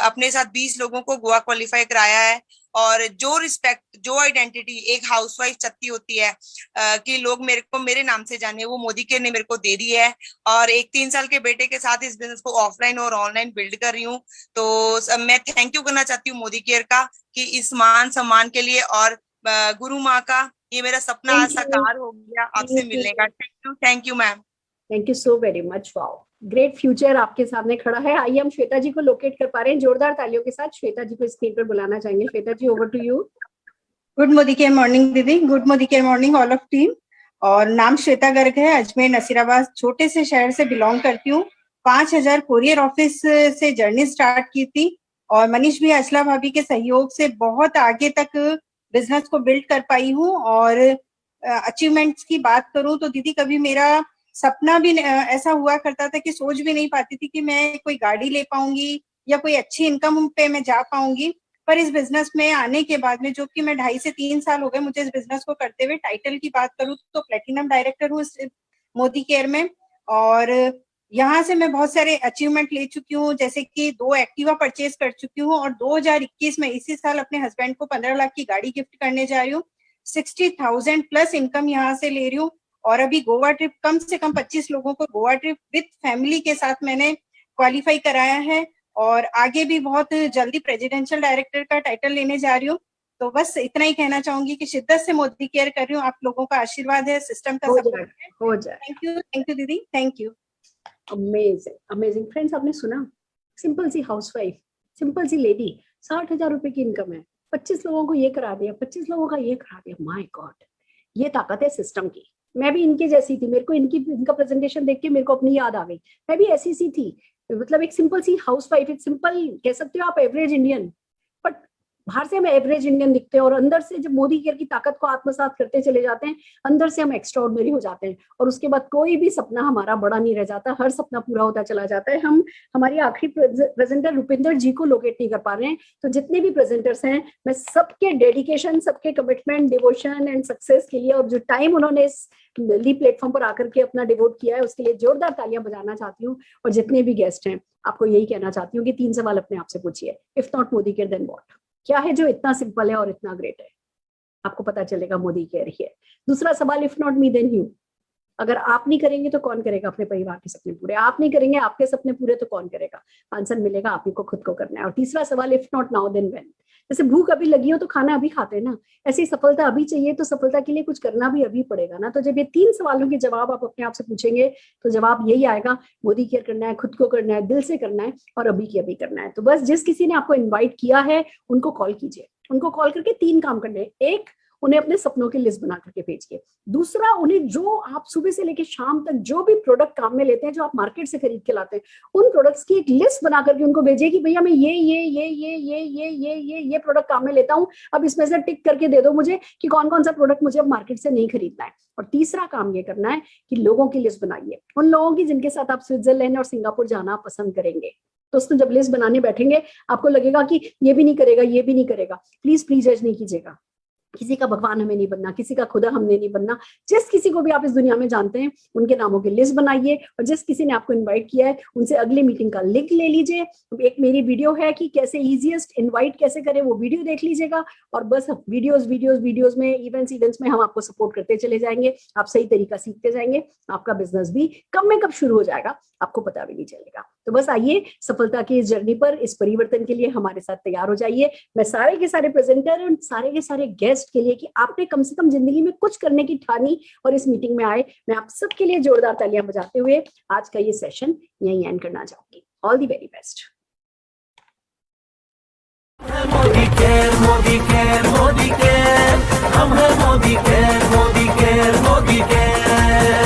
अपने साथ 20 लोगों को गोवा क्वालिफाई कराया है। और जो रिस्पेक्ट, जो आइडेंटिटी एक हाउसवाइफ चाहती होती है कि लोग मेरे नाम से जाने, वो मोदी केयर ने मेरे को दे दी है। और एक 3 साल के बेटे के साथ इस बिजनेस को ऑफलाइन और ऑनलाइन बिल्ड कर रही हूँ। तो मैं थैंक यू करना चाहती हूँ मोदी केयर का कि इस मान सम्मान के लिए। और गुरु माँ का, ये मेरा सपना आज साकार हो गया आपसे मिलने का। Thank you ma'am. Thank you so very much. Wow, great future आपके सामने खड़ा है। आइए हम श्वेता जी को लोकेट कर पा रहे हैं। जोरदार तालियों के साथ श्वेता जी को स्क्रीन पर बुलाना चाहेंगे। Shweta ji, over to you. Good Modicare morning didi. Good Modicare morning all of team. और नाम श्वेता गर्ग है, अजमेर नसीराबाद छोटे से शहर से बिलोंग करती हूँ। 5000 कोरियर ऑफिस से जर्नी स्टार्ट की थी और मनीष भी, अचला भाभी के सहयोग से बहुत आगे तक बिजनेस को बिल्ड कर पाई हूँ। और अचीवमेंट्स की बात करूँ तो दीदी, कभी मेरा सपना भी ऐसा हुआ करता था कि सोच भी नहीं पाती थी कि मैं कोई गाड़ी ले पाऊंगी या कोई अच्छी इनकम पे मैं जा पाऊंगी। पर इस बिजनेस में आने के बाद में, जो कि मैं 2.5 से 3 साल हो गए मुझे इस बिजनेस को करते हुए, टाइटल की बात करूँ तो प्लेटिनम डायरेक्टर हूँ मोदी केयर में। और यहाँ से मैं बहुत सारे अचीवमेंट ले चुकी हूँ, जैसे कि 2 एक्टिवा परचेज कर चुकी हूँ और 2021 में इसी साल अपने हस्बैंड को 15 लाख की गाड़ी गिफ्ट करने जा रही हूँ। 60,000 प्लस इनकम यहाँ से ले रही हूँ। और अभी गोवा ट्रिप, कम से कम 25 लोगों को गोवा ट्रिप विद फैमिली के साथ मैंने क्वालिफाई कराया है। और आगे भी बहुत जल्दी प्रेसिडेंशियल डायरेक्टर का टाइटल लेने जा रही हूँ। तो बस इतना ही कहना चाहूंगी कि शिद्दत से मोदी केयर कर रही हूँ। आप लोगों का आशीर्वाद है, सिस्टम का सपोर्ट है। हो जाए। थैंक यू दीदी, थैंक यू। अमेजिंग फ्रेंड्स, आपने सुना, सिंपल सी हाउसवाइफ, सिंपल सी लेडी, 60,000 रुपए की इनकम है, 25 लोगों को ये करा दिया, 25 लोगों का ये करा दिया। माय गॉड, ये ताकत है सिस्टम की। मैं भी इनके जैसी थी, मेरे को इनका प्रेजेंटेशन देख के मेरे को अपनी याद आ गई। मैं भी ऐसी सी थी, मतलब एक सिंपल सी हाउसवाइफ, एक सिंपल कह सकते हो आप एवरेज इंडियन, बट बाहर से हम एवरेज इंडियन दिखते हैं और अंदर से जब मोदी केयर की ताकत को आत्मसात करते चले जाते हैं, अंदर से हम एक्स्ट्राऑर्डिनरी हो जाते हैं और उसके बाद कोई भी सपना हमारा बड़ा नहीं रह जाता, हर सपना पूरा होता चला जाता है। हम हमारी आखिरी प्रेजेंटर रुपिंदर जी को लोकेट नहीं कर पा रहे हैं, तो जितने भी प्रेजेंटर्स हैं मैं सबके डेडिकेशन, सबके कमिटमेंट, डिवोशन एंड सक्सेस के लिए और जो टाइम उन्होंने इस ली प्लेटफॉर्म पर आकर के अपना डिवोट किया है उसके लिए जोरदार तालियां बजाना चाहती हूँ। और जितने भी गेस्ट हैं आपको यही कहना चाहती हूँ कि 3 सवाल अपने आप से पूछिए, if not Modi care then what? क्या है जो इतना सिंपल है और इतना ग्रेट है? आपको पता चलेगा मोदी केयर ही है। दूसरा सवाल, if not me then you? अगर आप नहीं करेंगे तो कौन करेगा अपने परिवार के सपने पूरे? आप नहीं करेंगे आपके सपने पूरे तो कौन करेगा? आंसर मिलेगा आप ही को खुद को करना है। और तीसरा सवाल, if not now then when? जैसे भूख अभी लगी हो तो खाना अभी खाते हैं ना, ऐसी सफलता अभी चाहिए तो सफलता के लिए कुछ करना भी अभी पड़ेगा ना। तो जब ये 3 सवालों के जवाब आप अपने आप से पूछेंगे तो जवाब यही आएगा, मोदी केयर करना है, खुद को करना है, दिल से करना है और अभी की अभी करना है। तो बस जिस किसी ने आपको इन्वाइट किया है उनको कॉल कीजिए, उनको कॉल करके 3 काम करने हैं। एक, उन्हें अपने सपनों की लिस्ट बना करके भेजिए। दूसरा, उन्हें जो आप सुबह से लेकर शाम तक जो भी प्रोडक्ट काम में लेते हैं, जो आप मार्केट से खरीद के लाते हैं, उन प्रोडक्ट्स की एक लिस्ट बना करके उनको भेजिए कि भैया मैं ये प्रोडक्ट काम में लेता हूँ, अब इसमें से टिक करके दे दो मुझे कि कौन कौन सा प्रोडक्ट मुझे अब मार्केट से नहीं खरीदना है। और तीसरा काम ये करना है कि लोगों की लिस्ट बनाइए, उन लोगों की जिनके साथ आप स्विट्जरलैंड और सिंगापुर जाना पसंद करेंगे। दोस्तों जब लिस्ट बनाने बैठेंगे आपको लगेगा कि ये भी नहीं करेगा, ये भी नहीं करेगा, प्लीज जज नहीं कीजिएगा। किसी का भगवान हमें नहीं बनना, किसी का खुदा हमने नहीं बनना। जिस किसी को भी आप इस दुनिया में जानते हैं उनके नामों की लिस्ट बनाइए और जिस किसी ने आपको इनवाइट किया है उनसे अगली मीटिंग का लिंक ले लीजिए। एक मेरी वीडियो है कि कैसे इजीएस्ट इनवाइट कैसे करें, वो वीडियो देख लीजिएगा और बस वीडियोस में इवेंट्स में हम आपको सपोर्ट करते चले जाएंगे। आप सही तरीका सीखते जाएंगे, आपका बिजनेस भी कब में कब शुरू हो जाएगा आपको पता भी नहीं चलेगा। तो बस आइए सफलता की इस जर्नी पर, इस परिवर्तन के लिए हमारे साथ तैयार हो जाइए। मैं सारे के सारे प्रेजेंटर और सारे के सारे गेस्ट के लिए कि आपने कम से कम जिंदगी में कुछ करने की ठानी और इस मीटिंग में आए, मैं आप सबके लिए जोरदार तालियां बजाते हुए आज का ये सेशन यहीं एंड करना चाहूंगी। All the very best. Modi care, Modi care, Modi care, हम हैं Modi care, Modi care, Modi care.